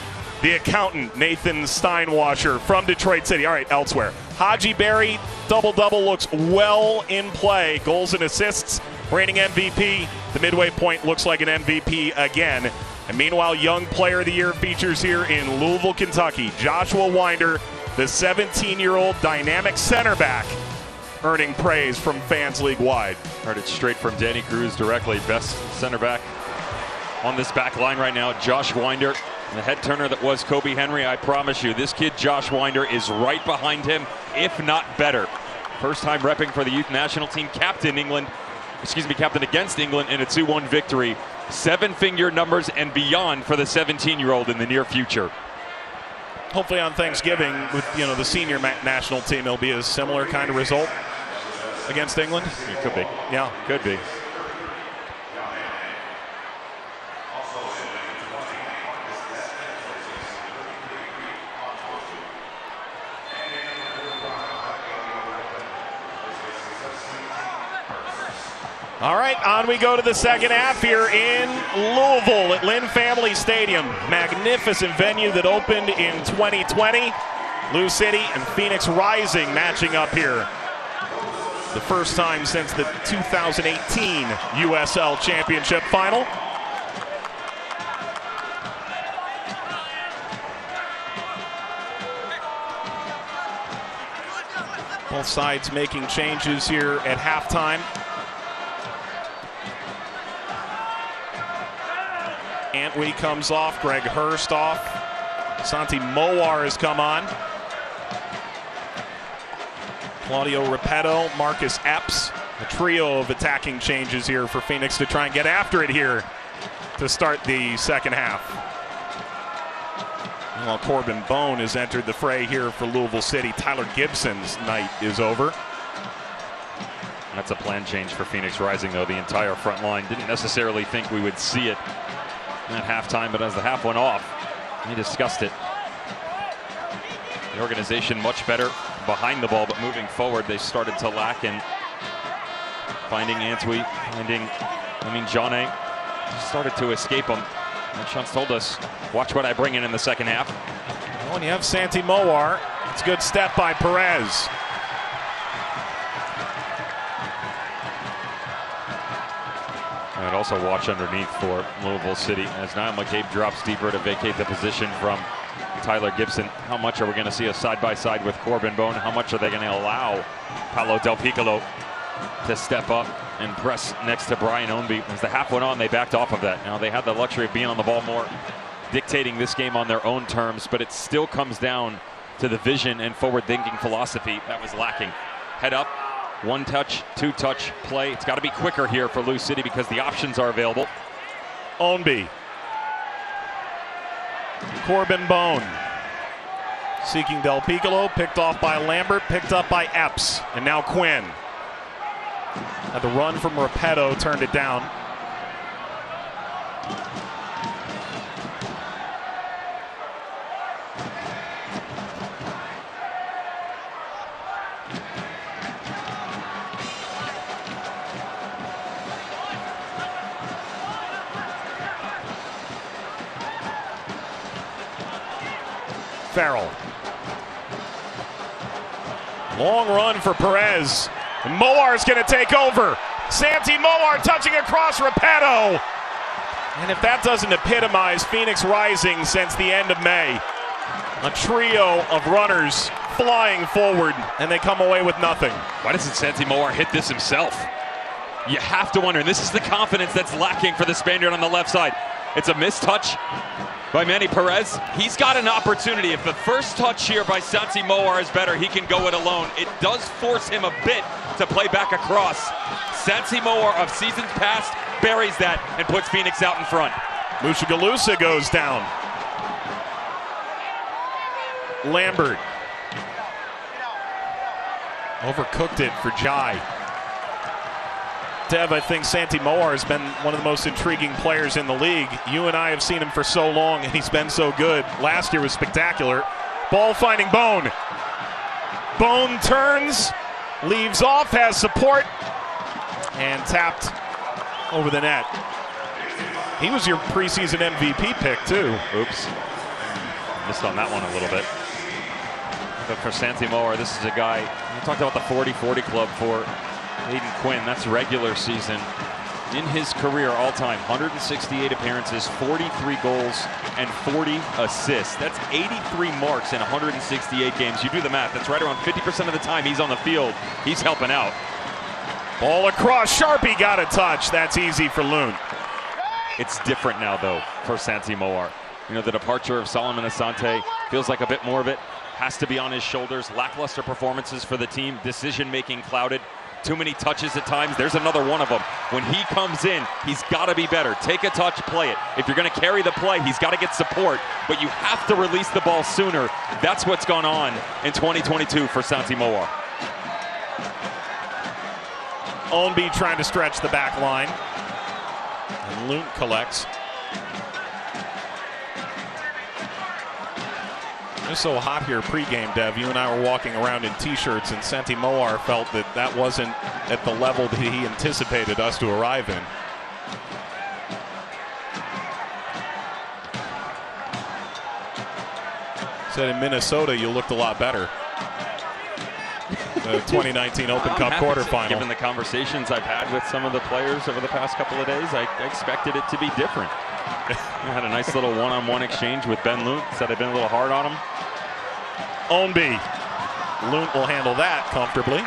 The accountant, Nathan Steinwasher from Detroit City. All right, elsewhere. Haji Berry, double-double looks well in play. Goals and assists, reigning MVP. The midway point looks like an MVP again. And meanwhile, Young Player of the Year features here in Louisville, Kentucky. Joshua Winder, the 17-year-old dynamic center back, earning praise from fans league-wide. Heard it straight from Danny Cruz directly. Best center back on this back line right now, Josh Winder. The head turner that was Kobe Henry, I promise you, this kid Josh Winder is right behind him, if not better. First time repping for the youth national team, captain against England in a 2-1 victory. 7-finger numbers and beyond for the 17-year-old in the near future. Hopefully on Thanksgiving with the senior national team, it'll be a similar kind of result against England. It could be. Yeah, could be. All right, on we go to the second half here in Louisville at Lynn Family Stadium. Magnificent venue that opened in 2020. Lou City and Phoenix Rising matching up here. The first time since the 2018 USL Championship final. Both sides making changes here at halftime. Antwi comes off, Greg Hurst off. Santi Mowar has come on. Claudio Repetto, Marcus Epps. A trio of attacking changes here for Phoenix to try and get after it here to start the second half. While Corbin Bone has entered the fray here for Louisville City, Tyler Gibson's night is over. That's a plan change for Phoenix Rising, though. The entire front line didn't necessarily think we would see it at halftime, but as the half went off, he discussed it. The organization much better behind the ball, but moving forward, they started to lack in finding Antwi, Johnny started to escape him. And Chunks told us, watch what I bring in the second half. When you have Santi Mowar, it's a good step by Perez. And also watch underneath for Louisville City as Niall McCabe drops deeper to vacate the position from Tyler Gibson. How much are we going to see a side-by-side with Corbin Bone? How much are they going to allow Paolo Del Piccolo to step up and press next to Brian Ownby? As the half went on, they backed off of that. Now they had the luxury of being on the ball more, dictating this game on their own terms, but it still comes down to the vision and forward-thinking philosophy that was lacking. Head up, one touch, two touch play. It's got to be quicker here for Lou City because the options are available. Ownby. Corbin Bone. Seeking Del Piccolo, picked off by Lambert, picked up by Epps, and now Quinn. Had the run from Repetto, turned it down. Farrell. Long run for Perez. And Moar's going to take over. Santi Moar touching across Repetto. And if that doesn't epitomize Phoenix Rising since the end of May, a trio of runners flying forward, and they come away with nothing. Why doesn't Santi Moar hit this himself? You have to wonder, and this is the confidence that's lacking for the Spaniard on the left side. It's a missed touch by Manny Perez. He's got an opportunity. If the first touch here by Santi Moar is better, he can go it alone. It does force him a bit to play back across. Santi Moar of seasons past buries that and puts Phoenix out in front. Mushagalusa goes down. Lambert. Overcooked it for Jai. Dev, I think Santi Moar has been one of the most intriguing players in the league. You and I have seen him for so long, and he's been so good. Last year was spectacular. Ball finding Bone. Bone turns, leaves off, has support, and tapped over the net. He was your preseason MVP pick, too. Oops. Missed on that one a little bit. But for Santi Moar, this is a guy, you talked about the 40-40 club for Hayden Quinn. That's regular season. In his career all-time, 168 appearances, 43 goals, and 40 assists. That's 83 marks in 168 games. You do the math. That's right around 50% of the time he's on the field. He's helping out. Ball across. Sharpie got a touch. That's easy for Loon. It's different now, though, for Santi Moar. You know, the departure of Solomon Asante feels like a bit more of it has to be on his shoulders. Lackluster performances for the team. Decision-making clouded. Too many touches at times. There's another one of them. When he comes in, he's got to be better. Take a touch, play it. If you're going to carry the play, he's got to get support, but you have to release the ball sooner. That's what's gone on in 2022 for Santi Moar. Ownby trying to stretch the back line. And Lunt collects. It was so hot here pregame, Dev. You and I were walking around in t-shirts, and Santi Moar felt that that wasn't at the level that he anticipated us to arrive in. Said in Minnesota you looked a lot better. The 2019 Open Cup quarterfinal. Given the conversations I've had with some of the players over the past couple of days, I expected it to be different. I had a nice little one-on-one exchange with Ben Lunt. Said I've been a little hard on him. Ownby. Lunt will handle that comfortably.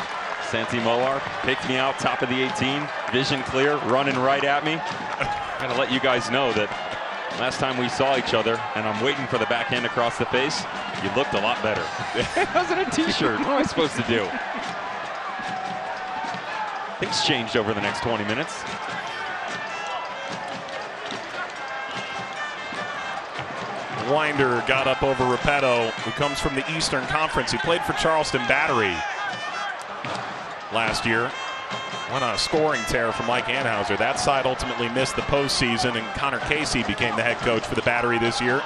Santi Moar picked me out, top of the 18. Vision clear, running right at me. Gotta let you guys know that last time we saw each other, and I'm waiting for the backhand across the face, you looked a lot better. It wasn't a t-shirt. What am I supposed to do? Things changed over the next 20 minutes. Winder got up over Repetto, who comes from the Eastern Conference. He played for Charleston Battery last year. Went on a scoring tear from Mike Anhauser. That side ultimately missed the postseason, and Connor Casey became the head coach for the Battery this year.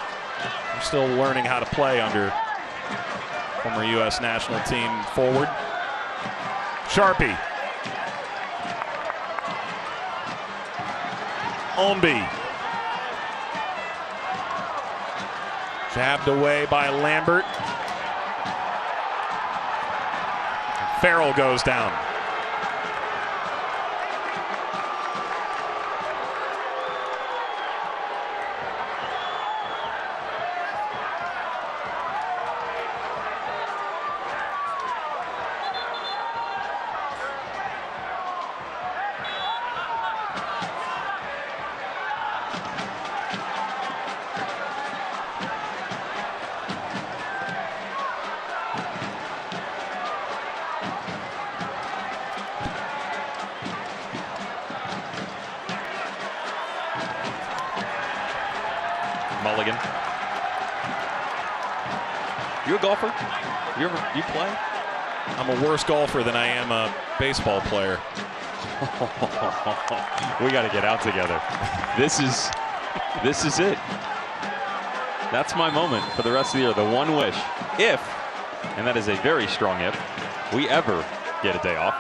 They're still learning how to play under former U.S. national team forward. Sharpie. Ownby. Jabbed away by Lambert. Farrell goes down. Mulligan. You a golfer? You play? I'm a worse golfer than I am a baseball player. We got to get out together. This is it. That's my moment for the rest of the year. The one wish, if, and that is a very strong if, we ever get a day off.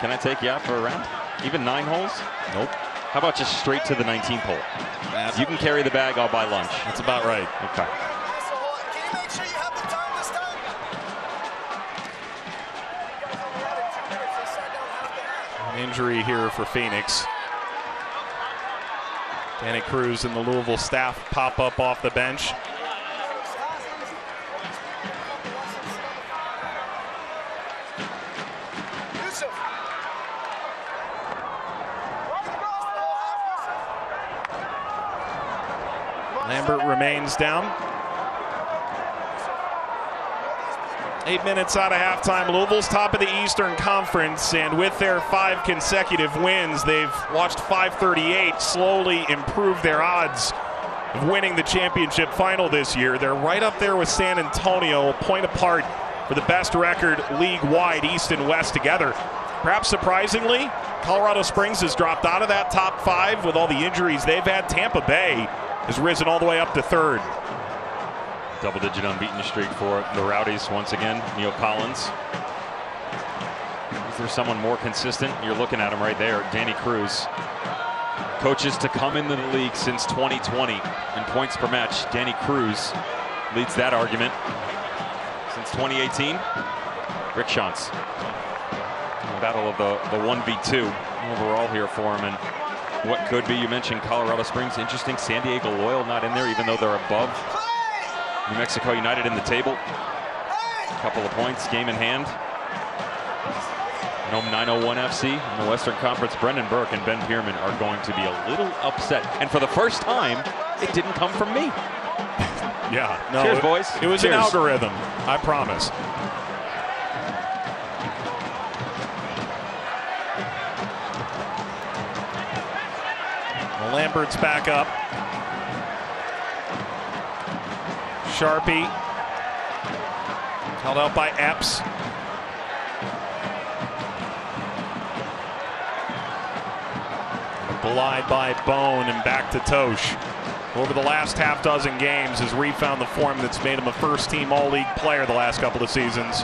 Can I take you out for a round? Even 9 holes? Nope. How about just straight to the 19th hole? You can carry the bag, I'll buy lunch. That's about right. Okay. injury here for Phoenix. Danny Cruz and the Louisville staff pop up off the bench. Lambert remains down. 8 minutes out of halftime. Louisville's top of the Eastern Conference, and with their 5 consecutive wins, they've watched 538 slowly improve their odds of winning the championship final this year. They're right up there with San Antonio, a point apart for the best record league-wide, East and West together. Perhaps surprisingly, Colorado Springs has dropped out of that top 5 with all the injuries they've had. Tampa Bay has risen all the way up to 3rd. Double-digit unbeaten streak for the Rowdies once again. Neil Collins. Is there someone more consistent? You're looking at him right there, Danny Cruz. Coaches to come into the league since 2020 in points per match. Danny Cruz leads that argument. Since 2018, Rick Shantz. Battle of the 1v2 overall here for him, and what could be, you mentioned Colorado Springs, interesting. San Diego Loyal not in there, even though they're above New Mexico United in the table. A couple of points, game in hand. And 901 FC in the Western Conference, Brendan Burke and Ben Pierman are going to be a little upset. And for the first time, it didn't come from me. Yeah, no. Cheers, boys. It was Cheers. an algorithm, I promise. Well, Lambert's back up. Sharpie held out by Epps. Glide by Bone and back to Tosh. Over the last half dozen games has refound the form that's made him a first-team All-League player the last couple of seasons.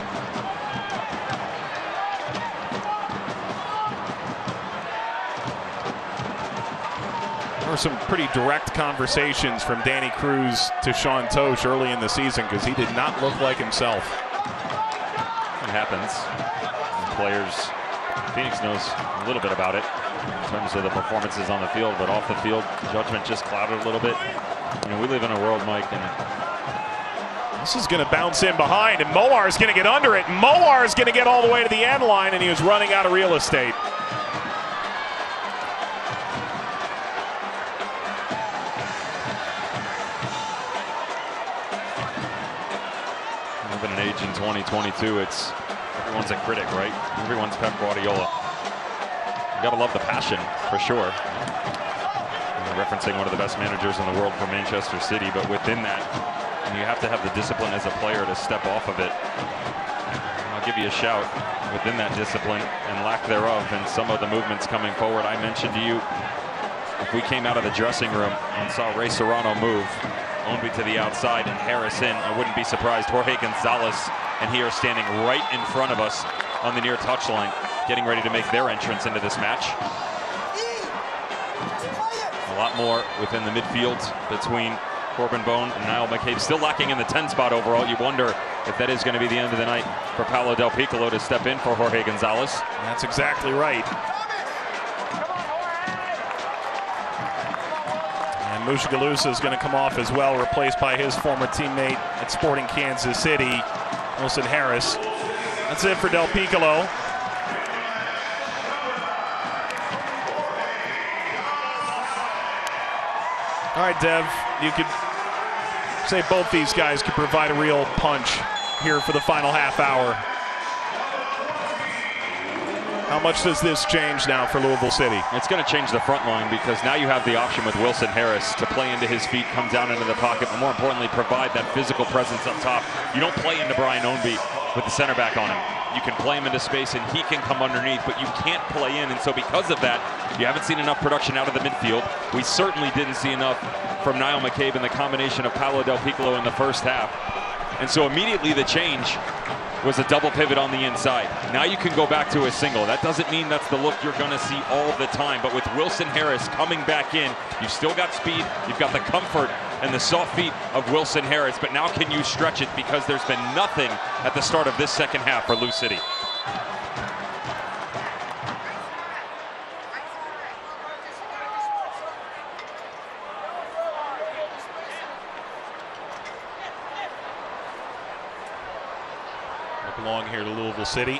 There were some pretty direct conversations from Danny Cruz to Sean Tosh early in the season because he did not look like himself. It happens. Players, Phoenix knows a little bit about it in terms of the performances on the field, but off the field, judgment just clouded a little bit. You know, we live in a world, Mike, and this is going to bounce in behind, and Moar's going to get under it. Moar's going to get all the way to the end line, and he was running out of real estate. Living an age in 2022, it's everyone's a critic, right? Everyone's Pep Guardiola. You gotta love the passion, for sure. Referencing one of the best managers in the world for Manchester City, but within that, you have to have the discipline as a player to step off of it. I'll give you a shout within that discipline and lack thereof, and some of the movements coming forward. I mentioned to you, if we came out of the dressing room and saw Ray Serrano move, Ownby to the outside and Harris in, I wouldn't be surprised. Jorge Gonzalez and he are standing right in front of us on the near touchline, getting ready to make their entrance into this match. A lot more within the midfield between Corbin Bone and Niall McCabe. Still lacking in the 10 spot overall. You wonder if that is going to be the end of the night for Paolo Del Piccolo to step in for Jorge Gonzalez. That's exactly right. And Mushagalusa is going to come off as well, replaced by his former teammate at Sporting Kansas City, Wilson Harris. That's it for Del Piccolo. All right, Dev, you could say both these guys could provide a real punch here for the final half hour. How much does this change now for Louisville City? It's going to change the front line because now you have the option with Wilson Harris to play into his feet, come down into the pocket, but more importantly, provide that physical presence up top. You don't play into Brian Ownby with the center back on him. You can play him into space and he can come underneath, but you can't play in. And so because of that, you haven't seen enough production out of the midfield. We certainly didn't see enough from Niall McCabe and the combination of Paolo Del Piccolo in the first half. And so immediately the change was a double pivot on the inside. Now you can go back to a single. That doesn't mean that's the look you're going to see all the time, but with Wilson Harris coming back in, you've still got speed, you've got the comfort and the soft feet of Wilson Harris, but now can you stretch it because there's been nothing at the start of this second half for Lou City. along here to Louisville City.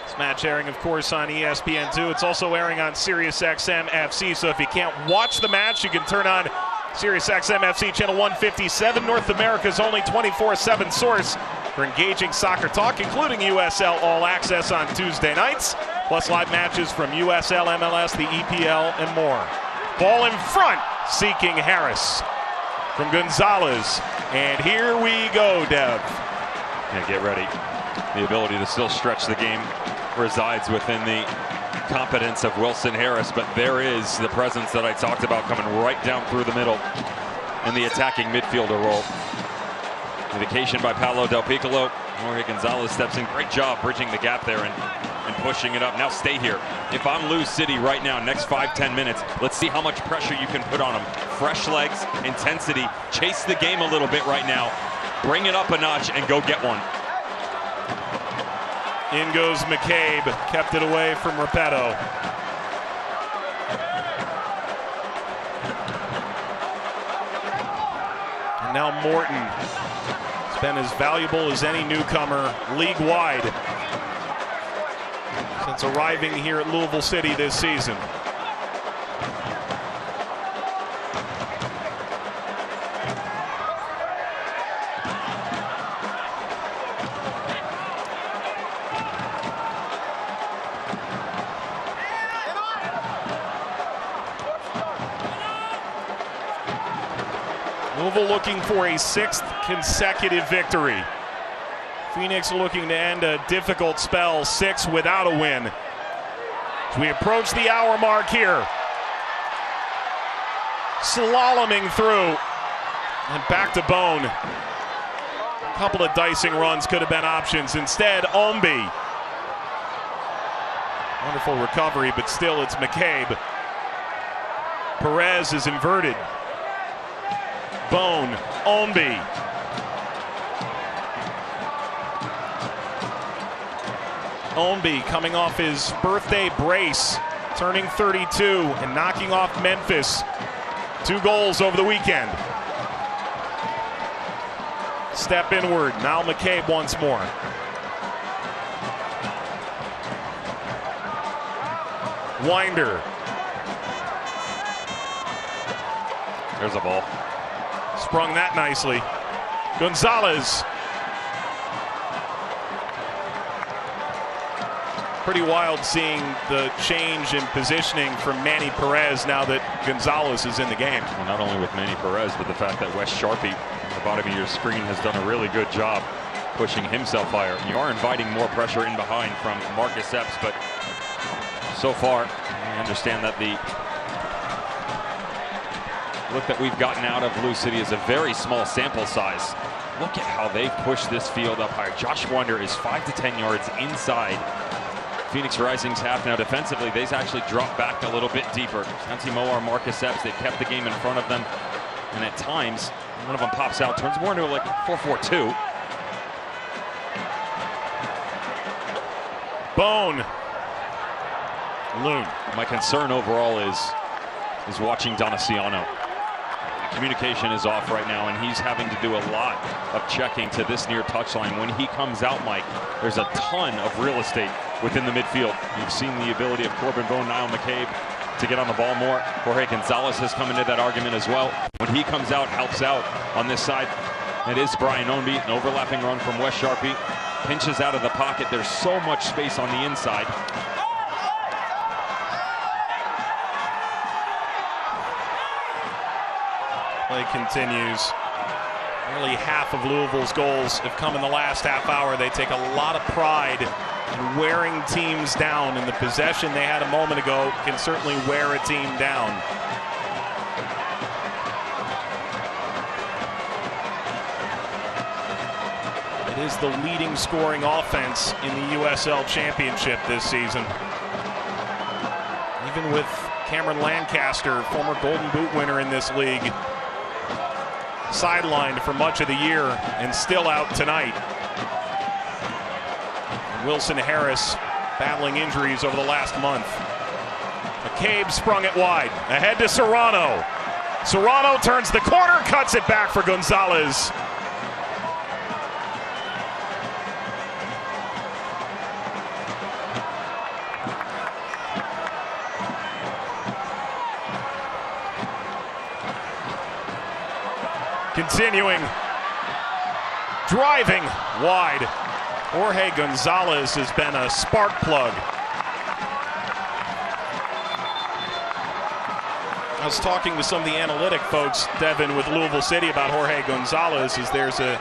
This match airing, of course, on ESPN2. It's also airing on SiriusXM FC, so if you can't watch the match, you can turn on SiriusXM FC channel 157, North America's only 24/7 source for engaging soccer talk, including USL All Access on Tuesday nights, plus live matches from USL, MLS, the EPL, and more. Ball in front, seeking Harris from Gonzalez. And here we go, Dev. Yeah, get ready. The ability to still stretch the game resides within the competence of Wilson Harris, but there is the presence that I talked about coming right down through the middle in the attacking midfielder role. Indication by Paolo Del Piccolo. Jorge Gonzalez steps in. Great job bridging the gap there and pushing it up. Now stay here. If I'm Lou City right now, next 5-10 minutes, let's see how much pressure you can put on them. Fresh legs, intensity, chase the game a little bit right now. Bring it up a notch and go get one. In goes McCabe, kept it away from Repetto. And now Morton. It's been as valuable as any newcomer league-wide since arriving here at Louisville City this season. Louisville looking for a 6th consecutive victory. Phoenix looking to end a difficult spell, 6 without a win. As we approach the hour mark here. Slaloming through and back to Bone. A couple of dicing runs could have been options. Instead, Ombi. Wonderful recovery, but still it's McCabe. Perez is inverted. Bone, Ombi. Ombi coming off his birthday brace, turning 32 and knocking off Memphis. 2 goals over the weekend. Step inward, now McCabe once more. Winder. There's a ball. Sprung that nicely. Gonzalez. Pretty wild seeing the change in positioning from Manny Perez now that Gonzalez is in the game. Well, not only with Manny Perez, but the fact that Wes Sharpie on the bottom of your screen has done a really good job pushing himself higher. You are inviting more pressure in behind from Marcus Epps, but so far, I understand that the look that we've gotten out of Lou City is a very small sample size. Look at how they've pushed this field up higher. Josh Wander is 5 to 10 yards inside Phoenix Rising's half. Now defensively, they've actually dropped back a little bit deeper. Santi Moar, Marcus Epps, they've kept the game in front of them. And at times, one of them pops out, turns more into like 4-4-2. Bone. Loon. My concern overall is watching Donaciano. Communication is off right now, and he's having to do a lot of checking to this near touchline. When he comes out, Mike, there's a ton of real estate within the midfield. You've seen the ability of Corbin Bone, Niall McCabe to get on the ball more. Jorge Gonzalez has come into that argument as well. When he comes out, helps out on this side. It is Brian Ownby, an overlapping run from Wes Sharpie. Pinches out of the pocket. There's so much space on the inside. Play continues. Nearly half of Louisville's goals have come in the last half hour. They take a lot of pride in wearing teams down, and the possession they had a moment ago can certainly wear a team down. It is the leading scoring offense in the USL Championship this season. Even with Cameron Lancaster, former Golden Boot winner in this league, sidelined for much of the year and still out tonight. Wilson Harris battling injuries over the last month. McCabe sprung it wide, ahead to Serrano. Serrano turns the corner, cuts it back for Gonzalez. Continuing. Driving wide. Jorge Gonzalez has been a spark plug. I was talking to some of the analytic folks, Devin, with Louisville City about Jorge Gonzalez, as there's an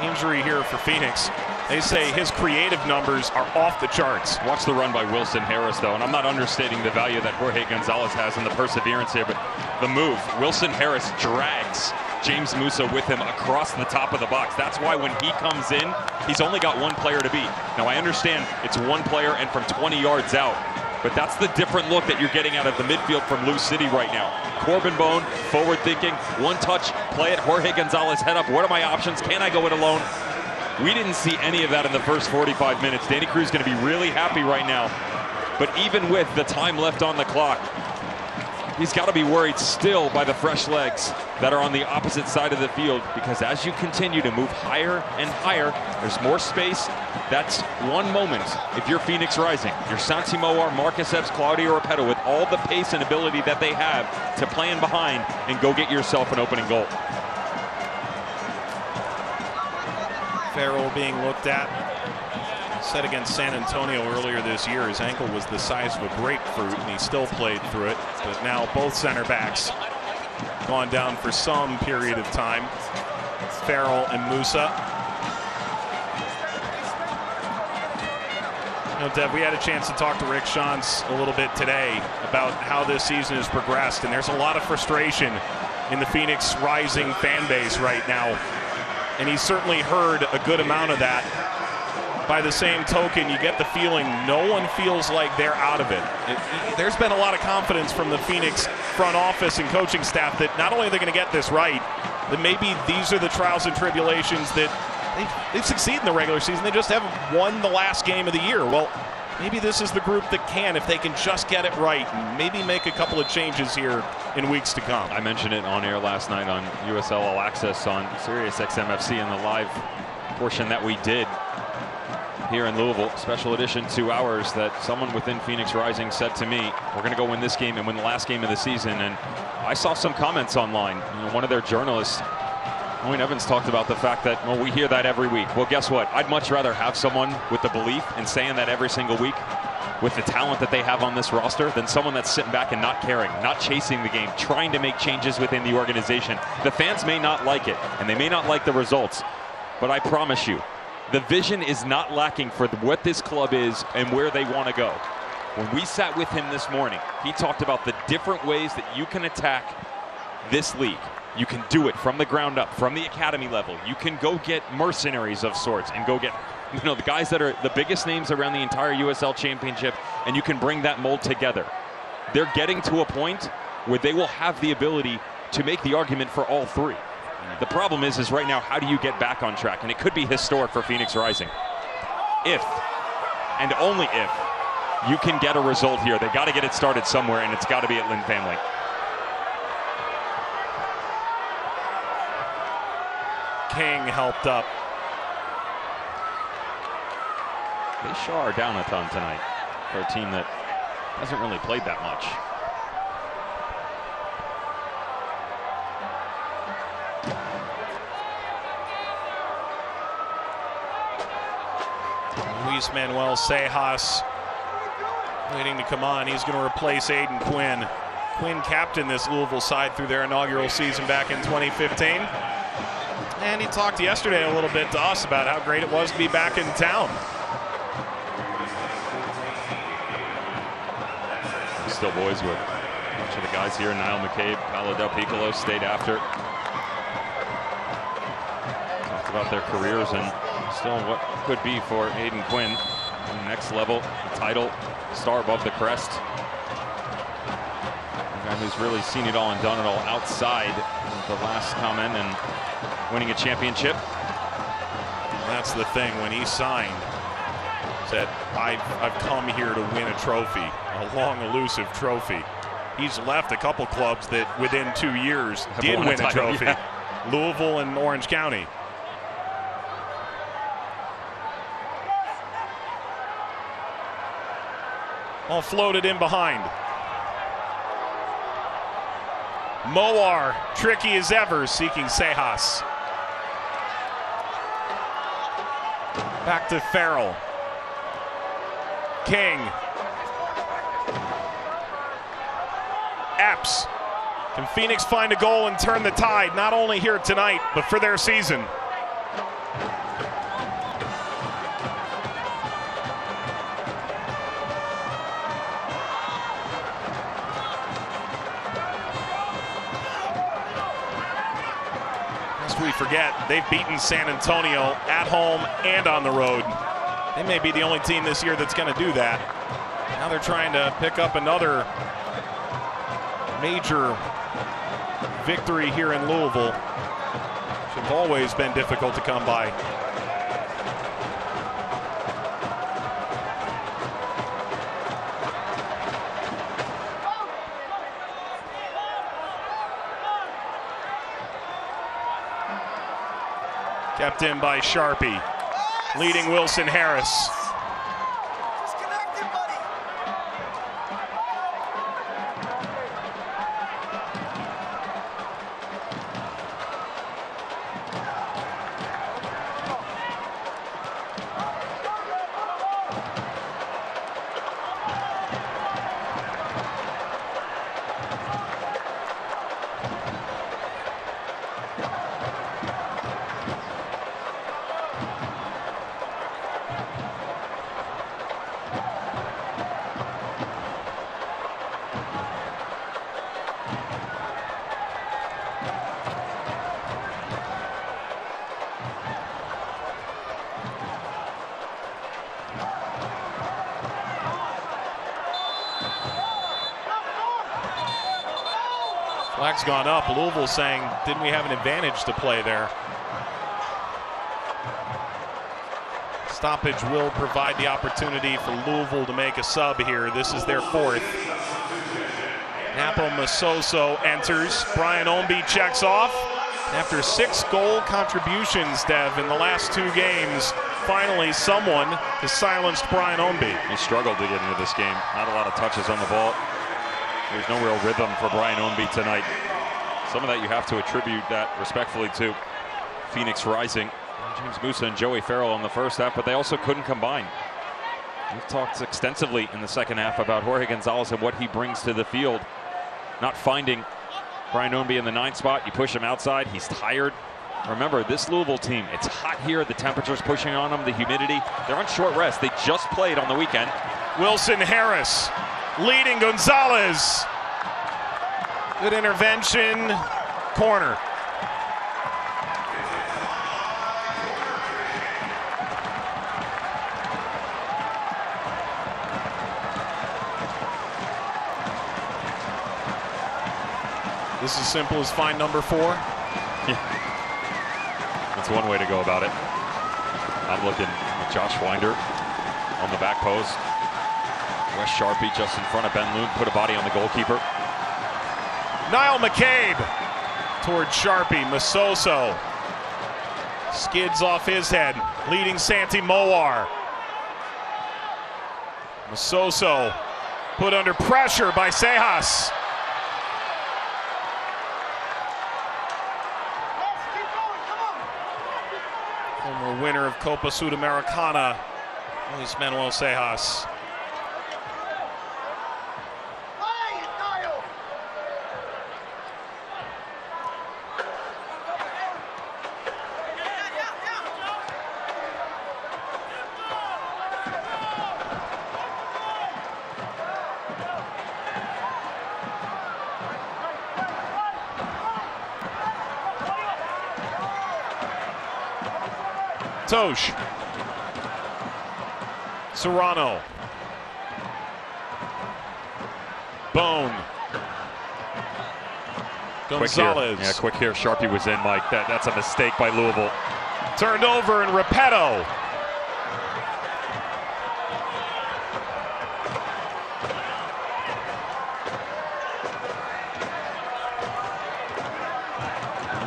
injury here for Phoenix. They say his creative numbers are off the charts. Watch the run by Wilson Harris, though, and I'm not understating the value that Jorge Gonzalez has and the perseverance here, but the move. Wilson Harris drags James Musa with him across the top of the box. That's why when he comes in, he's only got one player to beat. Now, I understand it's one player and from 20 yards out, but that's the different look that you're getting out of the midfield from Lou City right now. Corbin Bone, forward thinking, one touch, play it, Jorge Gonzalez, head up. What are my options? Can I go it alone? We didn't see any of that in the first 45 minutes. Danny Cruz going to be really happy right now. But even with the time left on the clock, he's got to be worried still by the fresh legs that are on the opposite side of the field, because as you continue to move higher and higher, there's more space. That's one moment. If you're Phoenix Rising, you're Santi Moar, Marcus Epps, Claudio Repetto, with all the pace and ability that they have to play in behind and go get yourself an opening goal. Farrell being looked at. Set against San Antonio earlier this year, his ankle was the size of a grapefruit and he still played through it. But now both center backs gone down for some period of time. Farrell and Musa. You know, Dev, we had a chance to talk to Rick Shantz a little bit today about how this season has progressed, and there's a lot of frustration in the Phoenix Rising fan base right now. And he's certainly heard a good amount of that. By the same token, you get the feeling no one feels like they're out of it. There's been a lot of confidence from the Phoenix front office and coaching staff that not only are they going to get this right, that maybe these are the trials and tribulations that they've succeeded in the regular season. They just haven't won the last game of the year. Well, maybe this is the group that can, if they can just get it right, and maybe make a couple of changes here in weeks to come. I mentioned it on air last night on USL All Access on Sirius XMFC in the live portion that we did here in Louisville, special edition 2 hours, that someone within Phoenix Rising said to me, we're going to go win this game and win the last game of the season. And I saw some comments online. You know, one of their journalists, Owen Evans, talked about the fact that, well, we hear that every week. Well, guess what? I'd much rather have someone with the belief and saying that every single week with the talent that they have on this roster than someone that's sitting back and not caring, not chasing the game, trying to make changes within the organization. The fans may not like it, and they may not like the results, but I promise you, the vision is not lacking for what this club is and where they want to go. When we sat with him this morning, he talked about the different ways that you can attack this league. You can do it from the ground up, from the academy level. You can go get mercenaries of sorts and go get, you know, the guys that are the biggest names around the entire USL Championship, and you can bring that mold together. They're getting to a point where they will have the ability to make the argument for all three. The problem is right now, how do you get back on track? And it could be historic for Phoenix Rising. If, and only if, you can get a result here. They got to get it started somewhere, and it's got to be at Lynn Family. King helped up. They sure are down a ton tonight for a team that hasn't really played that much. Luis Manuel Sejas waiting to come on. He's going to replace Aiden Quinn. Quinn captained this Louisville side through their inaugural season back in 2015. And he talked yesterday a little bit to us about how great it was to be back in town. Still boys with a bunch of the guys here. Niall McCabe, Paolo Del Piccolo stayed after. Talked about their careers and still what could be for Aiden Quinn. On the next level, the title, star above the crest. A guy who's really seen it all and done it all outside of the last comment and winning a championship. And that's the thing, when he signed, said, I've come here to win a trophy, a long, elusive trophy. He's left a couple clubs that within 2 years did win a trophy. Yeah. Louisville and Orange County. All floated in behind. Moar, tricky as ever, seeking Sejas. Back to Farrell. King. Epps. Can Phoenix find a goal and turn the tide, not only here tonight, but for their season? Lest we forget, they've beaten San Antonio at home and on the road. They may be the only team this year that's going to do that. Now they're trying to pick up another major victory here in Louisville, which have always been difficult to come by. Kept in by Sharpie, leading Wilson Harris. Flag's gone up. Louisville saying, didn't we have an advantage to play there? Stoppage will provide the opportunity for Louisville to make a sub here. This is their fourth. Napo Masoso enters. Brian Ownby checks off. After 6 goal contributions, Dev, in the last 2 games, finally someone has silenced Brian Ownby. He struggled to get into this game. Not a lot of touches on the ball. There's no real rhythm for Brian Ownby tonight. Some of that you have to attribute that respectfully to Phoenix Rising. James Musa and Joey Farrell in the first half, but they also couldn't combine. We've talked extensively in the second half about Jorge Gonzalez and what he brings to the field. Not finding Brian Ownby in the 9 spot. You push him outside, he's tired. Remember, this Louisville team, it's hot here. The temperature's pushing on them, the humidity. They're on short rest. They just played on the weekend. Wilson Harris leading Gonzalez. Good intervention. Corner. This is simple as find number 4. Yeah. That's one way to go about it. I'm looking at Josh Winder on the back post. Wes Sharpie just in front of Ben Loon, put a body on the goalkeeper. Niall McCabe towards Sharpie. Masoso skids off his head, leading Santi Moar. Masoso put under pressure by Sejas. Former winner of Copa Sudamericana, Luis Manuel Sejas. Tosh. Serrano. Bone. Gonzalez. Yeah, quick here. Sharpie was in, Mike. That's a mistake by Louisville. Turned over and Repetto.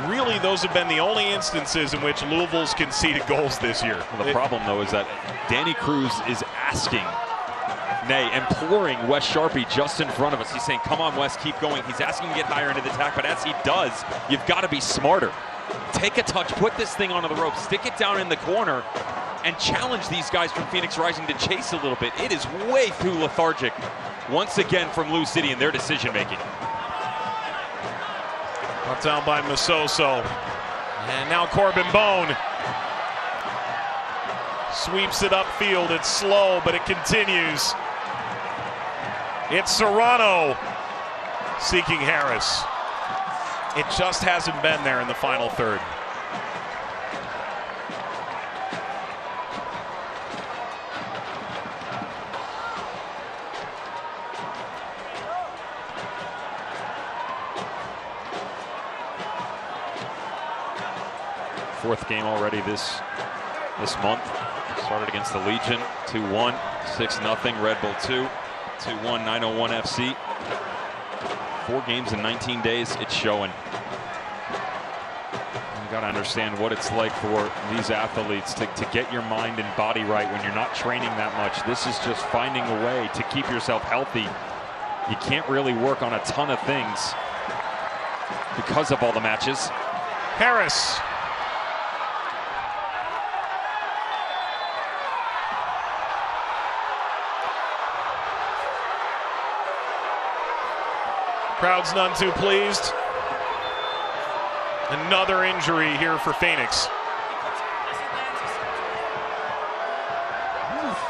Really, those have been the only instances in which Louisville's conceded goals this year. Well, the problem, though, is that Danny Cruz is asking nay, imploring Wes Sharpie just in front of us. He's saying, come on, Wes, keep going. He's asking to get higher into the attack, but as he does, you've got to be smarter. Take a touch, put this thing onto the rope, stick it down in the corner, and challenge these guys from Phoenix Rising to chase a little bit. It is way too lethargic, once again, from Lou City in their decision-making. Brought down by Masoso. And now Corbin Bone sweeps it upfield. It's slow, but it continues. It's Serrano seeking Harris. It just hasn't been there in the final third. Fourth game already this month. Started against the Legion, 2-1, 6-0, Red Bull 2, 2-1, 901 FC. 4 games in 19 days, it's showing. You got to understand what it's like for these athletes to get your mind and body right when you're not training that much. This is just finding a way to keep yourself healthy. You can't really work on a ton of things because of all the matches. Harris. Crowd's none too pleased. Another injury here for Phoenix.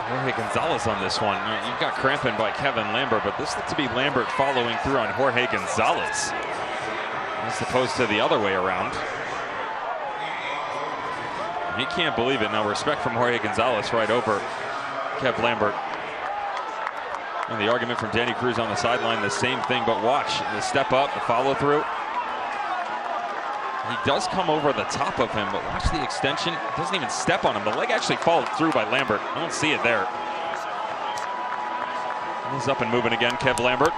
Jorge Gonzalez on this one. You've got cramping by Kevin Lambert, but this looked to be Lambert following through on Jorge Gonzalez, as opposed to the other way around. He can't believe it. Now, respect from Jorge Gonzalez right over Kev Lambert. And the argument from Danny Cruz on the sideline, the same thing, but watch the step up, the follow through. He does come over the top of him, but watch the extension. Doesn't even step on him. The leg actually followed through by Lambert. I don't see it there. He's up and moving again, Kev Lambert.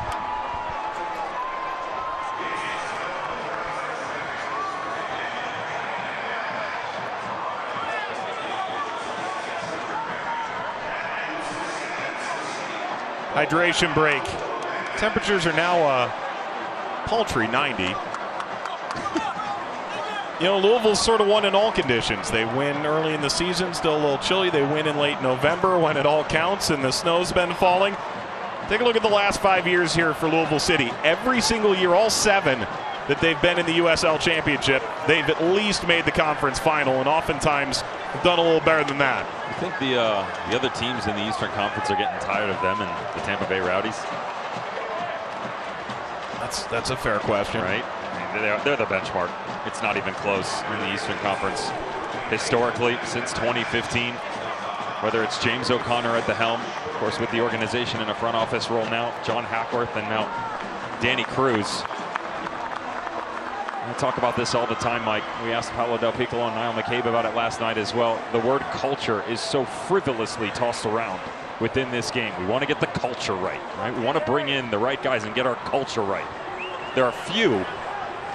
Hydration break. Temperatures are now paltry 90. You know, Louisville's sort of won in all conditions. They win early in the season, still a little chilly. They win in late November when it all counts and the snow's been falling. Take a look at the last 5 years here for Louisville City. Every single year, all 7 that they've been in the USL Championship, they've at least made the conference final, and oftentimes have done a little better than that. I think the other teams in the Eastern Conference are getting tired of them and the Tampa Bay Rowdies. That's a fair question, right? I mean, they're the benchmark. It's not even close in the Eastern Conference. Historically, since 2015, whether it's James O'Connor at the helm, of course with the organization in a front office role now, John Hackworth, and now Danny Cruz. I talk about this all the time, Mike. We asked Paolo Del Piccolo and Niall McCabe about it last night as well. The word culture is so frivolously tossed around within this game. We want to get the culture right? We want to bring in the right guys and get our culture right. There are few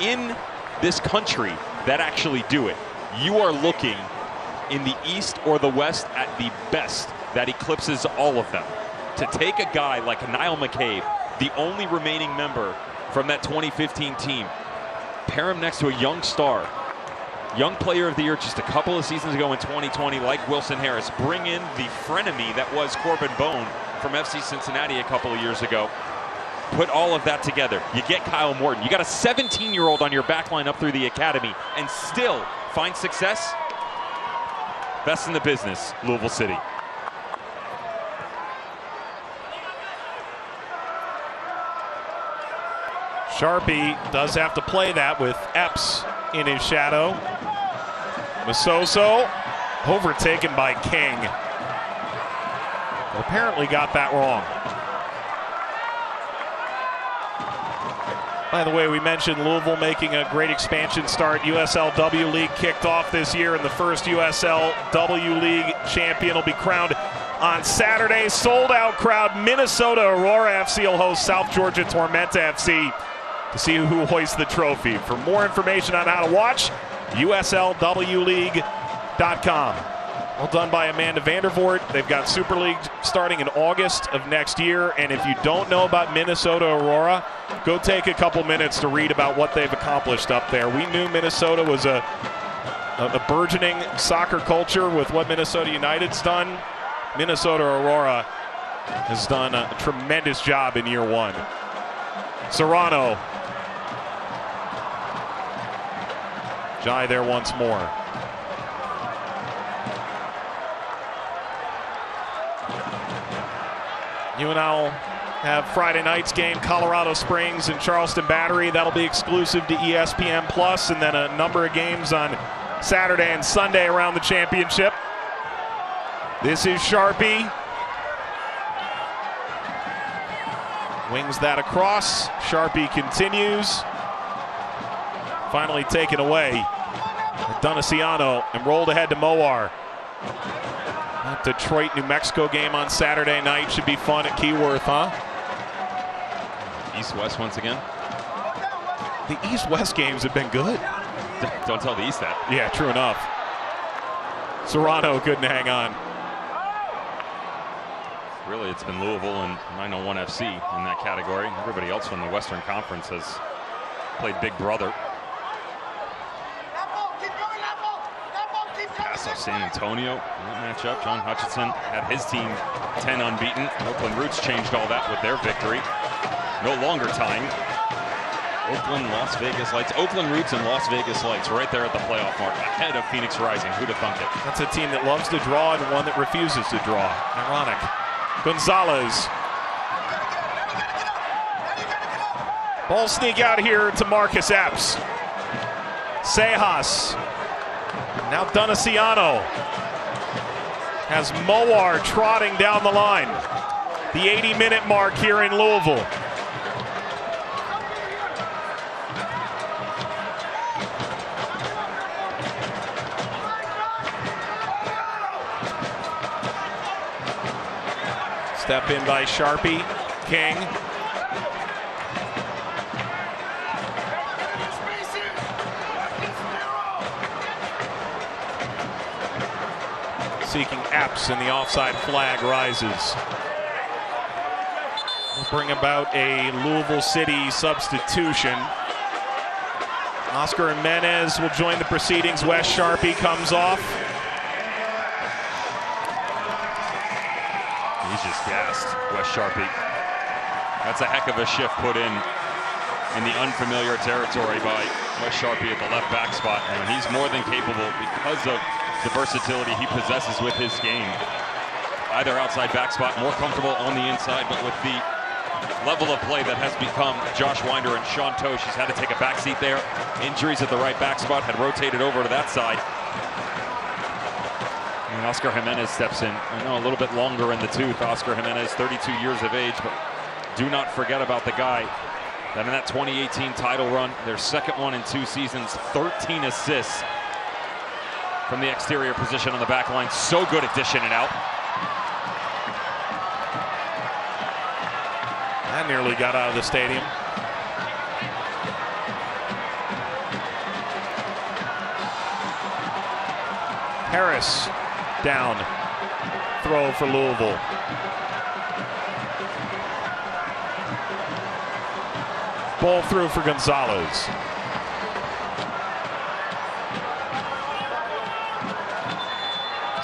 in this country that actually do it. You are looking in the East or the West at the best that eclipses all of them. To take a guy like Niall McCabe, the only remaining member from that 2015 team, pair him next to a young star, young player of the year just a couple of seasons ago in 2020, like Wilson Harris, bring in the frenemy that was Corbin Bone from FC Cincinnati a couple of years ago. Put all of that together. You get Kyle Morton. You got a 17-year-old on your back line up through the academy and still find success. Best in the business, Louisville City. Sharpie does have to play that with Epps in his shadow. Masoso overtaken by King. Apparently got that wrong. By the way, we mentioned Louisville making a great expansion start. USLW League kicked off this year, and the first USLW League champion will be crowned on Saturday. Sold-out crowd. Minnesota Aurora FC will host South Georgia Tormenta FC to see who hoists the trophy. For more information on how to watch, USLWleague.com. All done by Amanda Vandervoort. They've got Super League starting in August of next year. And if you don't know about Minnesota Aurora, go take a couple minutes to read about what they've accomplished up there. We knew Minnesota was a burgeoning soccer culture with what Minnesota United's done. Minnesota Aurora has done a tremendous job in year one. Serrano. Jai there once more. UNL have Friday night's game, Colorado Springs and Charleston Battery. That'll be exclusive to ESPN Plus, and then a number of games on Saturday and Sunday around the championship. This is Sharpie. Wings that across. Sharpie continues. Finally taken away. Donaciano and rolled ahead to Mowar. That Detroit, New Mexico game on Saturday night should be fun at Keyworth, huh? East-West once again. The East-West games have been good. Don't tell the East that. Yeah, true enough. Serrano couldn't hang on. Really, it's been Louisville and 901 FC in that category. Everybody else from the Western Conference has played Big Brother. Pass off San Antonio in that matchup. John Hutchinson had his team 10 unbeaten. Oakland Roots changed all that with their victory. No longer tying. Oakland, Las Vegas Lights. Oakland Roots and Las Vegas Lights right there at the playoff mark, ahead of Phoenix Rising. Who'd have thunk it? That's a team that loves to draw and one that refuses to draw. Ironic. Gonzalez. Ball sneak out here to Marcus Epps. Sejas. Now Donaciano has Mowar trotting down the line. The 80-minute mark here in Louisville. Step in by Sharpie. King. Seeking Epps, and the offside flag rises. We'll bring about a Louisville City substitution. Oscar Jimenez will join the proceedings. Wes Sharpie comes off. He's just gassed, Wes Sharpie. That's a heck of a shift put in the unfamiliar territory by Wes Sharpie at the left back spot. And he's more than capable because of the versatility he possesses with his game. Either outside back spot, more comfortable on the inside, but with the level of play that has become Josh Winder and Sean Tosh, he's had to take a back seat there. Injuries at the right back spot had rotated over to that side. And Oscar Jimenez steps in. I know a little bit longer in the tooth. Oscar Jimenez, 32 years of age, but do not forget about the guy that in that 2018 title run, their second one in 2 seasons, 13 assists from the exterior position on the back line. So good at dishing it out. That nearly got out of the stadium. Harris down. Throw for Louisville. Ball through for Gonzalez.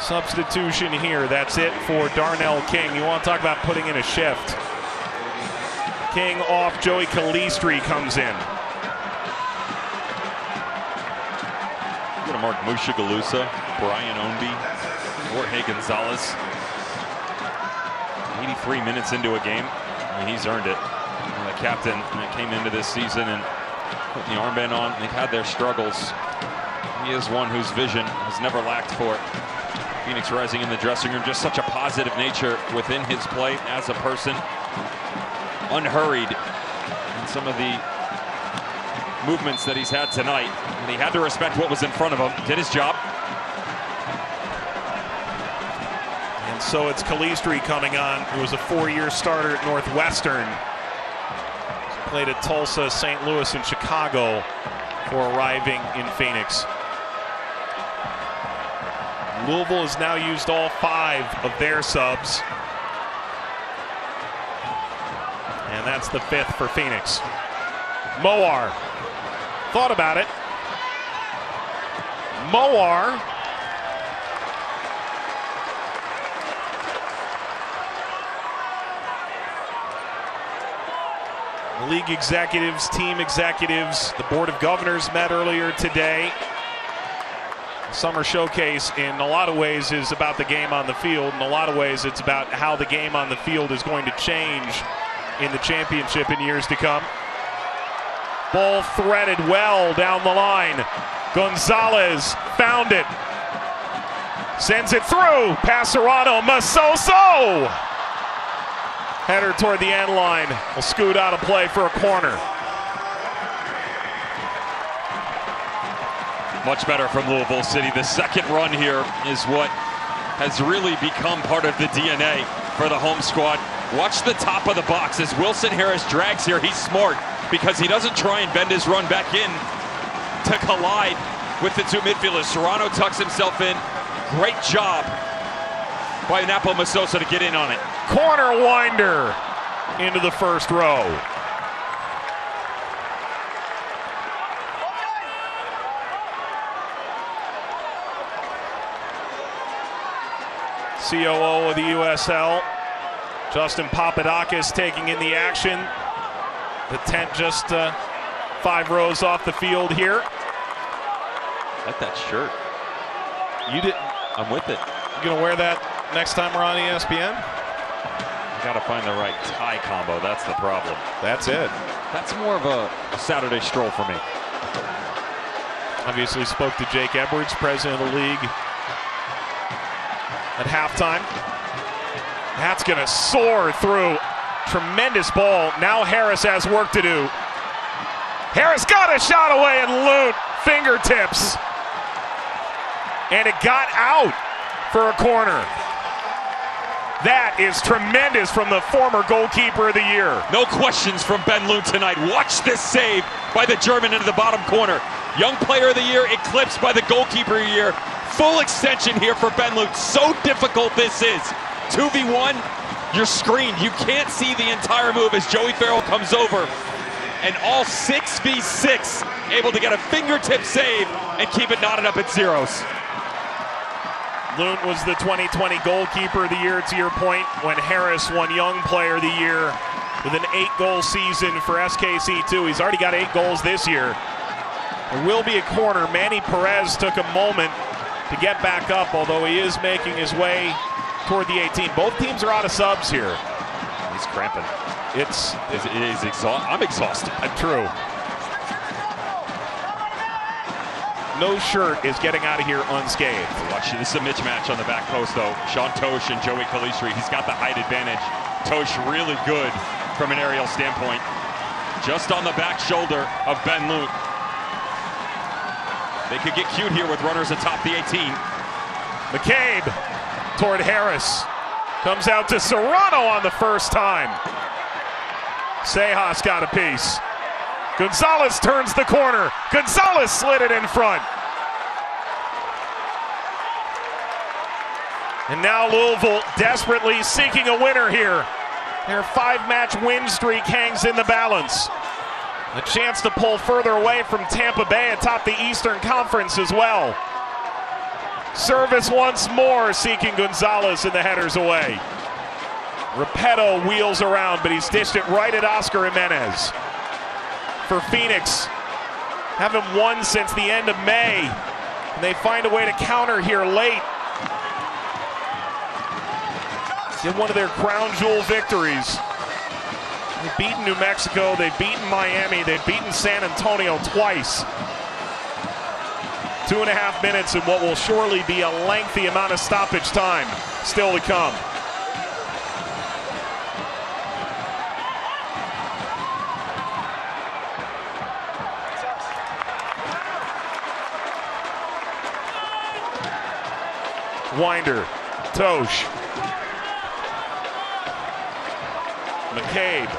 Substitution here. That's it for Darnell King. You want to talk about putting in a shift. King off, Joey Calistri comes in. We're going to mark Mushagalusa, Brian Ownby, Jorge Gonzalez. 83 minutes into a game, and he's earned it. And the captain that came into this season and put the armband on, they've had their struggles. He is one whose vision has never lacked for Phoenix Rising in the dressing room. Just such a positive nature within his play as a person. Unhurried in some of the movements that he's had tonight. And he had to respect what was in front of him. Did his job. And so it's Calistri coming on, who was a 4-year starter at Northwestern. Played at Tulsa, St. Louis, and Chicago before arriving in Phoenix. Louisville has now used all 5 of their subs. That's the 5th for Phoenix. Moar thought about it. Moar league executives, team executives, the board of governors met earlier today. Summer Showcase in a lot of ways is about the game on the field. In a lot of ways it's about how the game on the field is going to change in the championship in years to come. Ball threaded well down the line. Gonzalez found it. Sends it through. Past Serrano. Masoso! Header toward the end line. Will scoot out of play for a corner. Much better from Louisville City. The second run here is what has really become part of the DNA for the home squad. Watch the top of the box as Wilson Harris drags here. He's smart because he doesn't try and bend his run back in to collide with the two midfielders. Serrano tucks himself in. Great job by Napo Masosa to get in on it. Corner winder into the first row. COO of the USL, Justin Papadakis taking in the action. The tent just 5 rows off the field here. Like that shirt. You didn't. I'm with it. You gonna wear that next time we're on ESPN? I gotta find the right tie combo. That's the problem. That's it. That's more of a Saturday stroll for me. Obviously spoke to Jake Edwards, president of the league, at halftime. That's gonna soar through. Tremendous ball. Now Harris has work to do. Harris got a shot away and Lute fingertips. And it got out for a corner. That is tremendous from the former goalkeeper of the year. No questions from Ben Lute tonight. Watch this save by the German into the bottom corner. Young player of the year eclipsed by the goalkeeper of the year. Full extension here for Ben Lute. So difficult this is. 2v1, you're screened. You can't see the entire move as Joey Farrell comes over. And all 6v6 able to get a fingertip save and keep it knotted up at zeros. Lute was the 2020 goalkeeper of the year, to your point, when Harris won Young Player of the Year with an 8-goal season for SKC2. He's already got 8 goals this year. There will be a corner. Manny Perez took a moment to get back up, although he is making his way toward the 18. Both teams are out of subs here. He's cramping. It is I'm exhausted. True. No shirt is getting out of here unscathed. Watch, this is a mismatch on the back post, though. Sean Tosh and Joey Kalistri. He's got the height advantage. Tosh really good from an aerial standpoint. Just on the back shoulder of Ben Lute. They could get cute here with runners atop the 18. McCabe toward Harris. Comes out to Serrano on the first time. Sejas got a piece. Gonzalez turns the corner. Gonzalez slid it in front. And now Louisville desperately seeking a winner here. Their 5-match win streak hangs in the balance. A chance to pull further away from Tampa Bay atop the Eastern Conference as well. Service once more seeking Gonzalez and the headers away. Repetto wheels around, but he's dished it right at Oscar Jimenez. For Phoenix, haven't won since the end of May, and they find a way to counter here late. Get one of their crown jewel victories. They've beaten New Mexico, they've beaten Miami, they've beaten San Antonio twice. 2.5 minutes in what will surely be a lengthy amount of stoppage time still to come. Winder, Tosh, McCabe.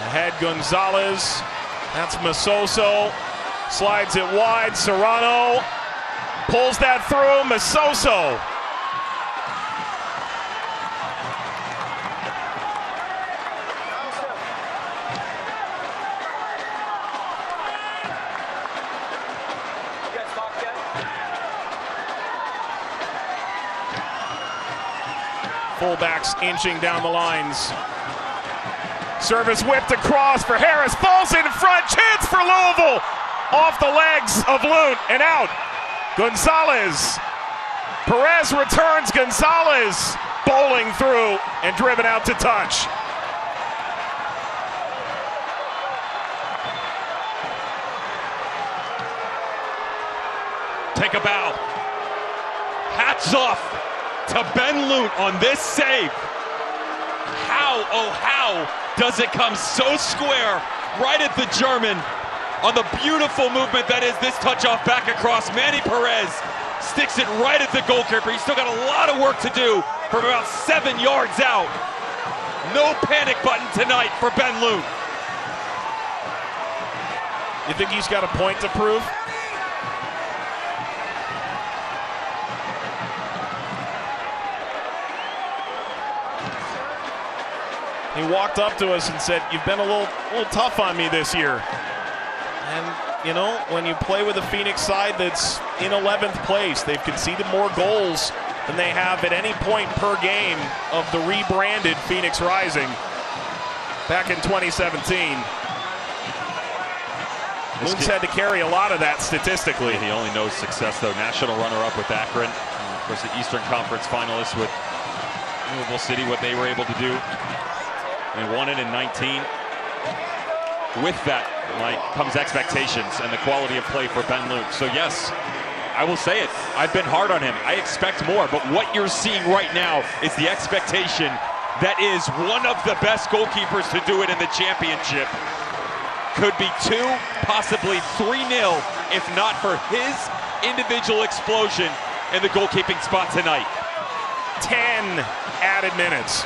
Ahead Gonzalez, That's Masoso. Slides it wide. Serrano pulls that through. Masoso. Fullbacks inching down the lines. Service whipped across for Harris. Falls in front. Chance for Louisville. Off the legs of Loon and out. Gonzalez. Perez returns. Gonzalez bowling through and driven out to touch. Take a bow. Hats off to Ben Loon on this save. How, oh how, does it come so square right at the German on the beautiful movement that is this touch off back across. Manny Perez sticks it right at the goalkeeper. He's still got a lot of work to do from about 7 yards out. No panic button tonight for Ben Loon. You think he's got a point to prove? He walked up to us and said, "You've been a little tough on me this year." And, you know, when you play with a Phoenix side that's in 11th place, they've conceded more goals than they have at any point per game of the rebranded Phoenix Rising back in 2017. Loon's had to carry a lot of that statistically. He only knows success, though. National runner-up with Akron. And of course, the Eastern Conference finalists with Louisville City, what they were able to do. They won it in 19. With that, Mike, comes expectations and the quality of play for Ben Loon. So yes, I will say it. I've been hard on him. I expect more, but what you're seeing right now is the expectation that is one of the best goalkeepers to do it in the championship. Could be 2, possibly 3-0, if not for his individual explosion in the goalkeeping spot tonight. 10 added minutes.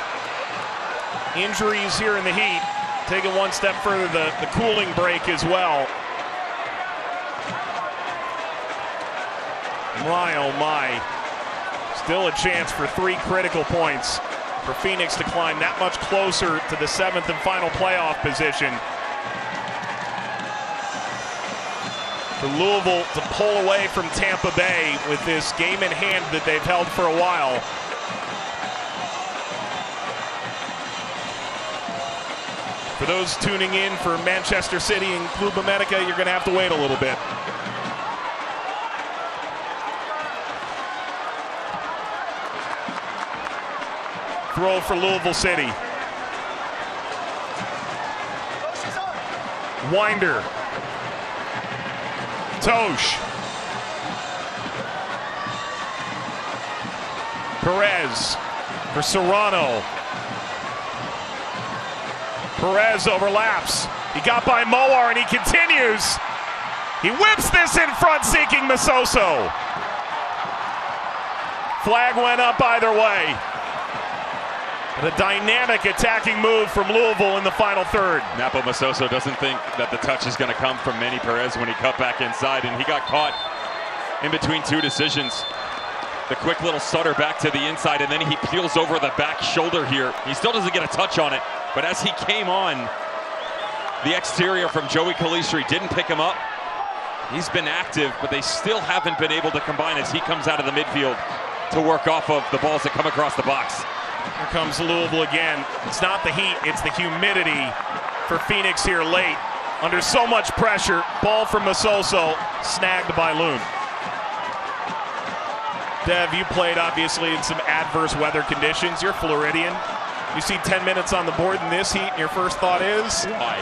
Injuries here in the heat. Taking one step further, the cooling break as well. My, oh my. Still a chance for 3 critical points for Phoenix to climb that much closer to the 7th and final playoff position. For Louisville to pull away from Tampa Bay with this game in hand that they've held for a while. For those tuning in for Manchester City and Club America, you're going to have to wait a little bit. Throw for Louisville City. Winder. Tosh. Perez for Serrano. Perez overlaps. He got by Moar and he continues. He whips this in front, seeking Masoso. Flag went up either way. But a dynamic attacking move from Louisville in the final third. Napo Masoso doesn't think that the touch is going to come from Manny Perez when he cut back inside, and he got caught in between 2 decisions. The quick little stutter back to the inside, and then he peels over the back shoulder here. He still doesn't get a touch on it, but as he came on, the exterior from Joey Calistri didn't pick him up. He's been active, but they still haven't been able to combine as he comes out of the midfield to work off of the balls that come across the box. Here comes Louisville again. It's not the heat, it's the humidity for Phoenix here late. Under so much pressure, ball from Masoso, snagged by Loon. Dev, you played obviously in some adverse weather conditions. You're Floridian. You see 10 minutes on the board in this heat, and your first thought is? Why?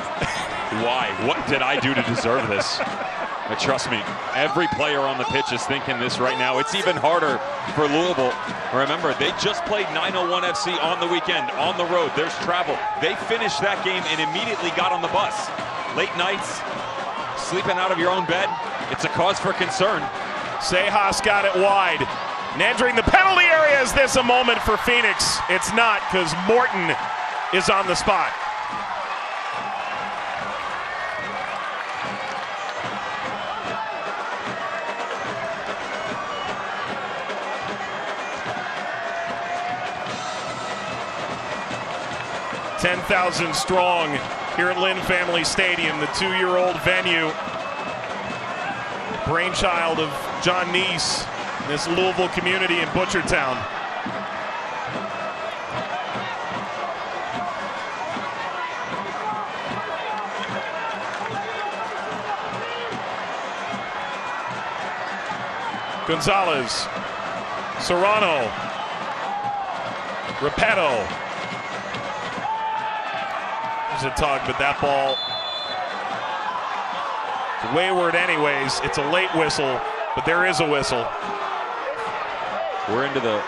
Why? What did I do to deserve this? But trust me, every player on the pitch is thinking this right now. It's even harder for Louisville. Remember, they just played 901 FC on the weekend, on the road. There's travel. They finished that game and immediately got on the bus. Late nights, sleeping out of your own bed, it's a cause for concern. Sejas got it wide. And entering the penalty area, is this a moment for Phoenix? It's not, because Morton is on the spot. 10,000 strong here at Lynn Family Stadium, the 2-year-old venue. Brainchild of John Neese, this Louisville community in Butchertown. Gonzalez, Serrano, Repetto. There's a tug, but that ball is wayward anyways. It's a late whistle, but there is a whistle. We're into the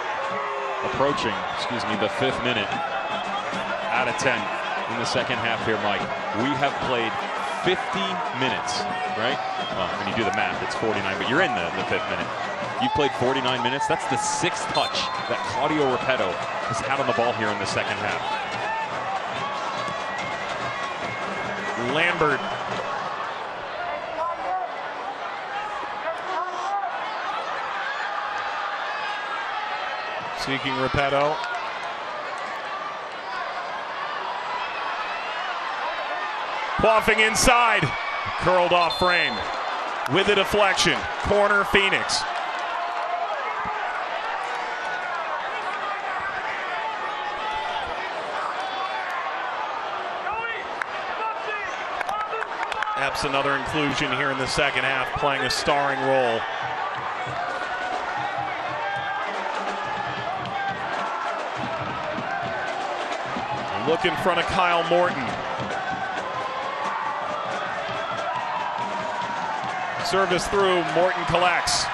the 5th minute out of 10 in the second half here, Mike. We have played 50 minutes, right? Well, when you do the math, it's 49, but you're in the 5th minute. You've played 49 minutes. That's the 6th touch that Claudio Repetto has had on the ball here in the second half. Lambert. Seeking Repetto. Quaffing inside. Curled off frame. With a deflection. Corner Phoenix. Epps, another inclusion here in the second half, playing a starring role. Look in front of Kyle Morton. Service through, Morton collects.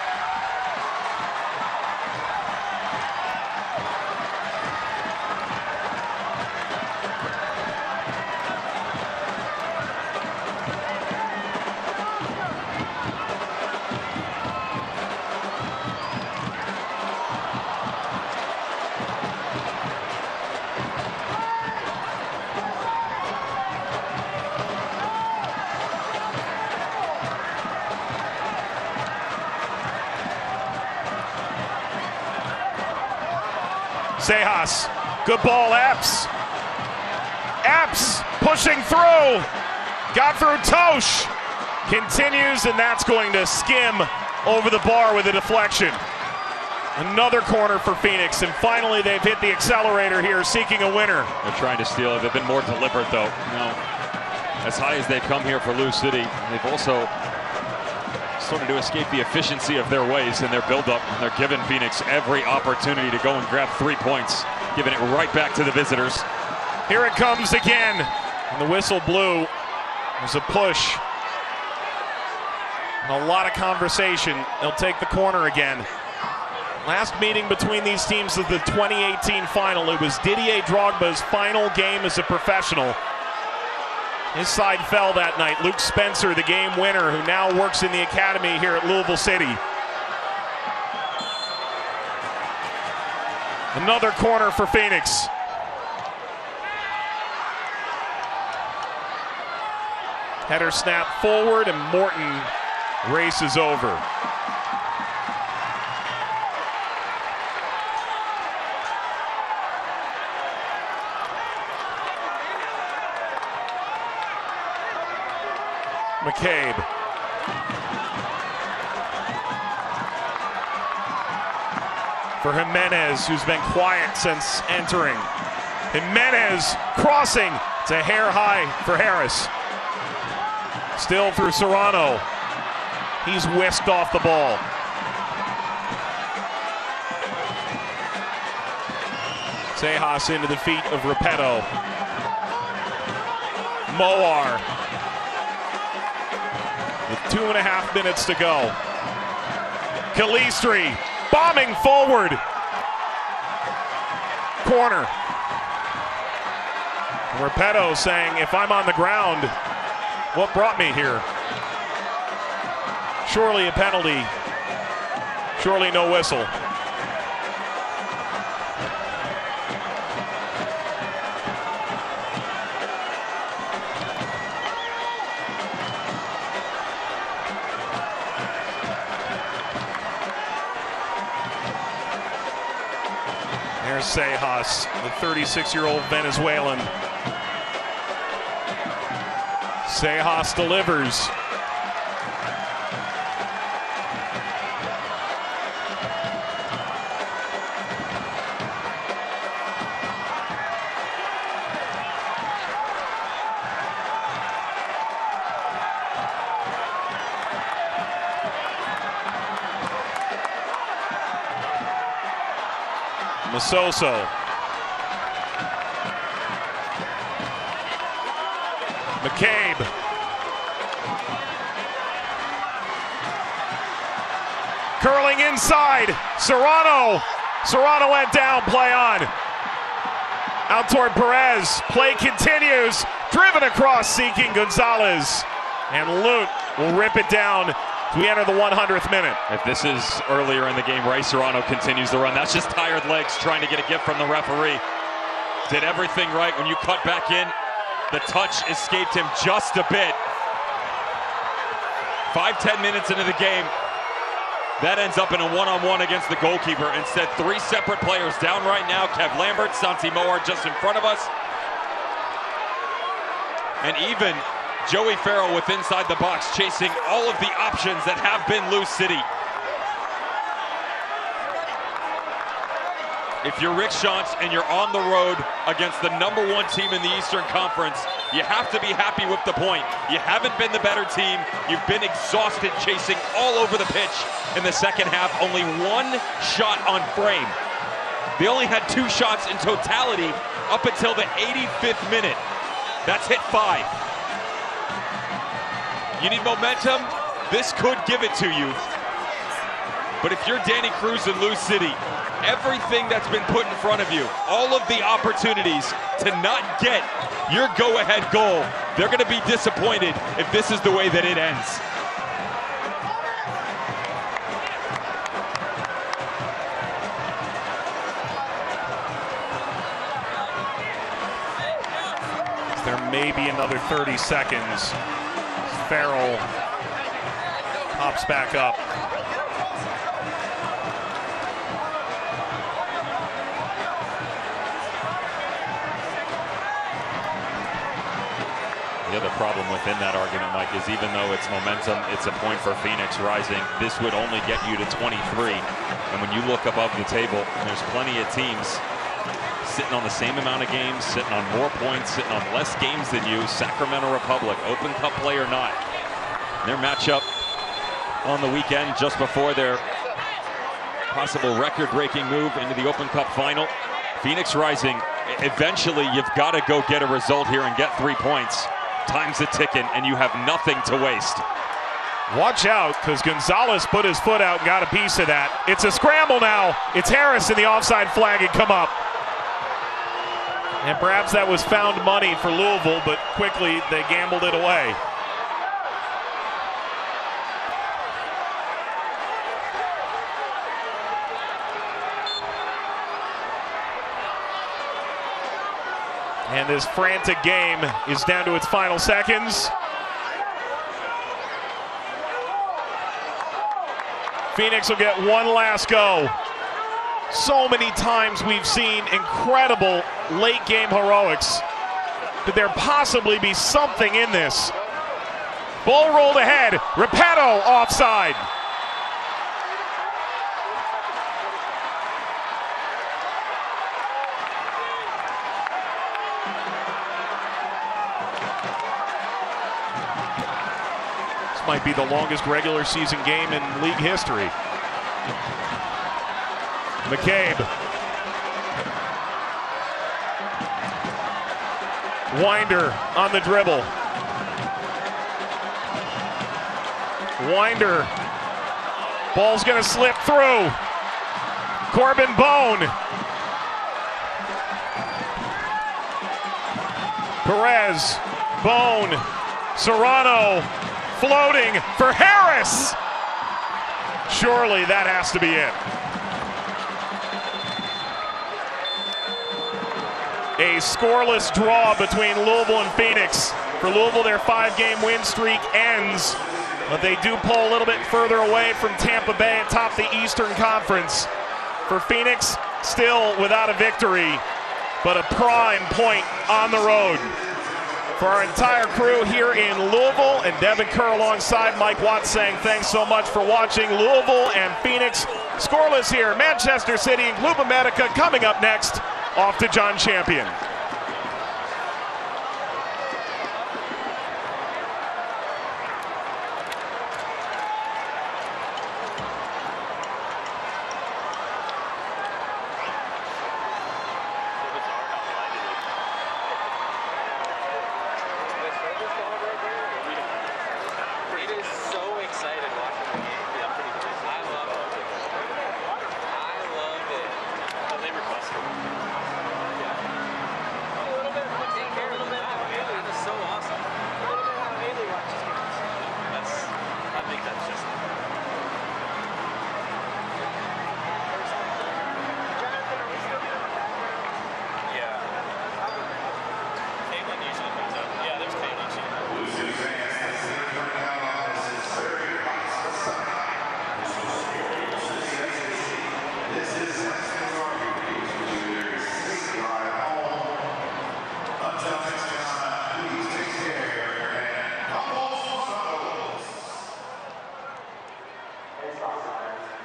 Sejas, good ball, Epps. Epps pushing through, got through Tosh, continues, and that's going to skim over the bar with a deflection. Another corner for Phoenix, and finally they've hit the accelerator here, seeking a winner. They're trying to steal it. They've been more deliberate, though. As high as they've come here for Lou City, they've also started to escape the efficiency of their ways in their buildup. And they're giving Phoenix every opportunity to go and grab 3 points, giving it right back to the visitors. Here it comes again. And the whistle blew. There's a push. And a lot of conversation. They'll take the corner again. Last meeting between these teams of the 2018 final. It was Didier Drogba's final game as a professional. His side fell that night. Luke Spencer, the game winner, who now works in the academy here at Louisville City. Another corner for Phoenix. Header snap forward, and Morton races over. McCabe. For Jimenez, who's been quiet since entering. Jimenez crossing. It's a hair high for Harris. Still through Serrano. He's whisked off the ball. Sejas into the feet of Repetto. Moar. With 2.5 minutes to go. Calistri bombing forward. Corner. Repetto saying, if I'm on the ground, what brought me here? Surely a penalty. Surely no whistle. There's Sejas, the 36-year-old Venezuelan. Sejas delivers. Masoso. McCabe. Curling inside. Serrano. Serrano went down. Play on. Out toward Perez. Play continues. Driven across, seeking Gonzalez. And Lute will rip it down as we enter the 100th minute. If this is earlier in the game, Ray Serrano continues the run. That's just tired legs trying to get a gift from the referee. Did everything right when you cut back in. The touch escaped him just a bit. 5-10 minutes into the game, that ends up in a one-on-one against the goalkeeper. Instead, 3 separate players down right now. Kev Lambert, Santi Moar just in front of us. And even Joey Farrell with inside the box, chasing all of the options that have been Lou City. If you're Rick Schantz and you're on the road against the #1 team in the Eastern Conference, you have to be happy with the point. You haven't been the better team. You've been exhausted chasing all over the pitch in the second half. Only 1 shot on frame. They only had 2 shots in totality up until the 85th minute. That's hit 5. You need momentum. This could give it to you. But if you're Danny Cruz and Lou City, everything that's been put in front of you, all of the opportunities to not get your go-ahead goal, they're going to be disappointed if this is the way that it ends. There may be another 30 seconds. Farrell pops back up. The other problem within that argument, Mike, is even though it's momentum, it's a point for Phoenix Rising, this would only get you to 23. And when you look above the table, there's plenty of teams sitting on the same amount of games, sitting on more points, sitting on less games than you. Sacramento Republic, Open Cup play or not. Their matchup on the weekend just before their possible record-breaking move into the Open Cup final. Phoenix Rising, eventually you've got to go get a result here and get 3 points. Time's a ticking, and you have nothing to waste. Watch out, because Gonzalez put his foot out and got a piece of that. It's a scramble now. It's Harris and the offside flag had come up. And perhaps that was found money for Louisville, but quickly they gambled it away. And this frantic game is down to its final seconds. Phoenix will get one last go. So many times we've seen incredible late game heroics. Could there possibly be something in this? Ball rolled ahead. Repetto offside. This might be the longest regular season game in league history. McCabe. Winder on the dribble. Winder. Ball's going to slip through. Corbin Bone. Perez. Bone. Serrano. Floating for Harris. Surely that has to be it. A scoreless draw between Louisville and Phoenix. For Louisville, their 5-game win streak ends, but they do pull a little bit further away from Tampa Bay atop the Eastern Conference. For Phoenix, still without a victory, but a prime point on the road. For our entire crew here in Louisville, and Devin Kerr alongside Mike Watts saying thanks so much for watching. Louisville and Phoenix scoreless here. Manchester City and Club America coming up next. Off to John Champion.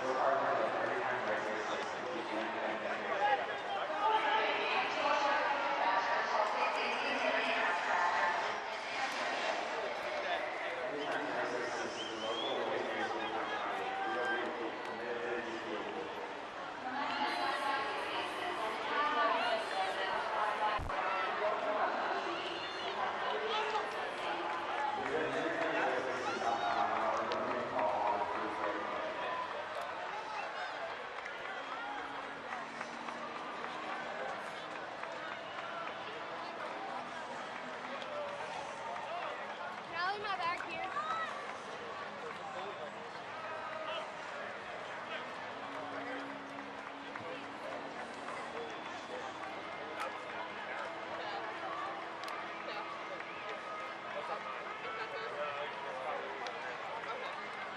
Stoppage.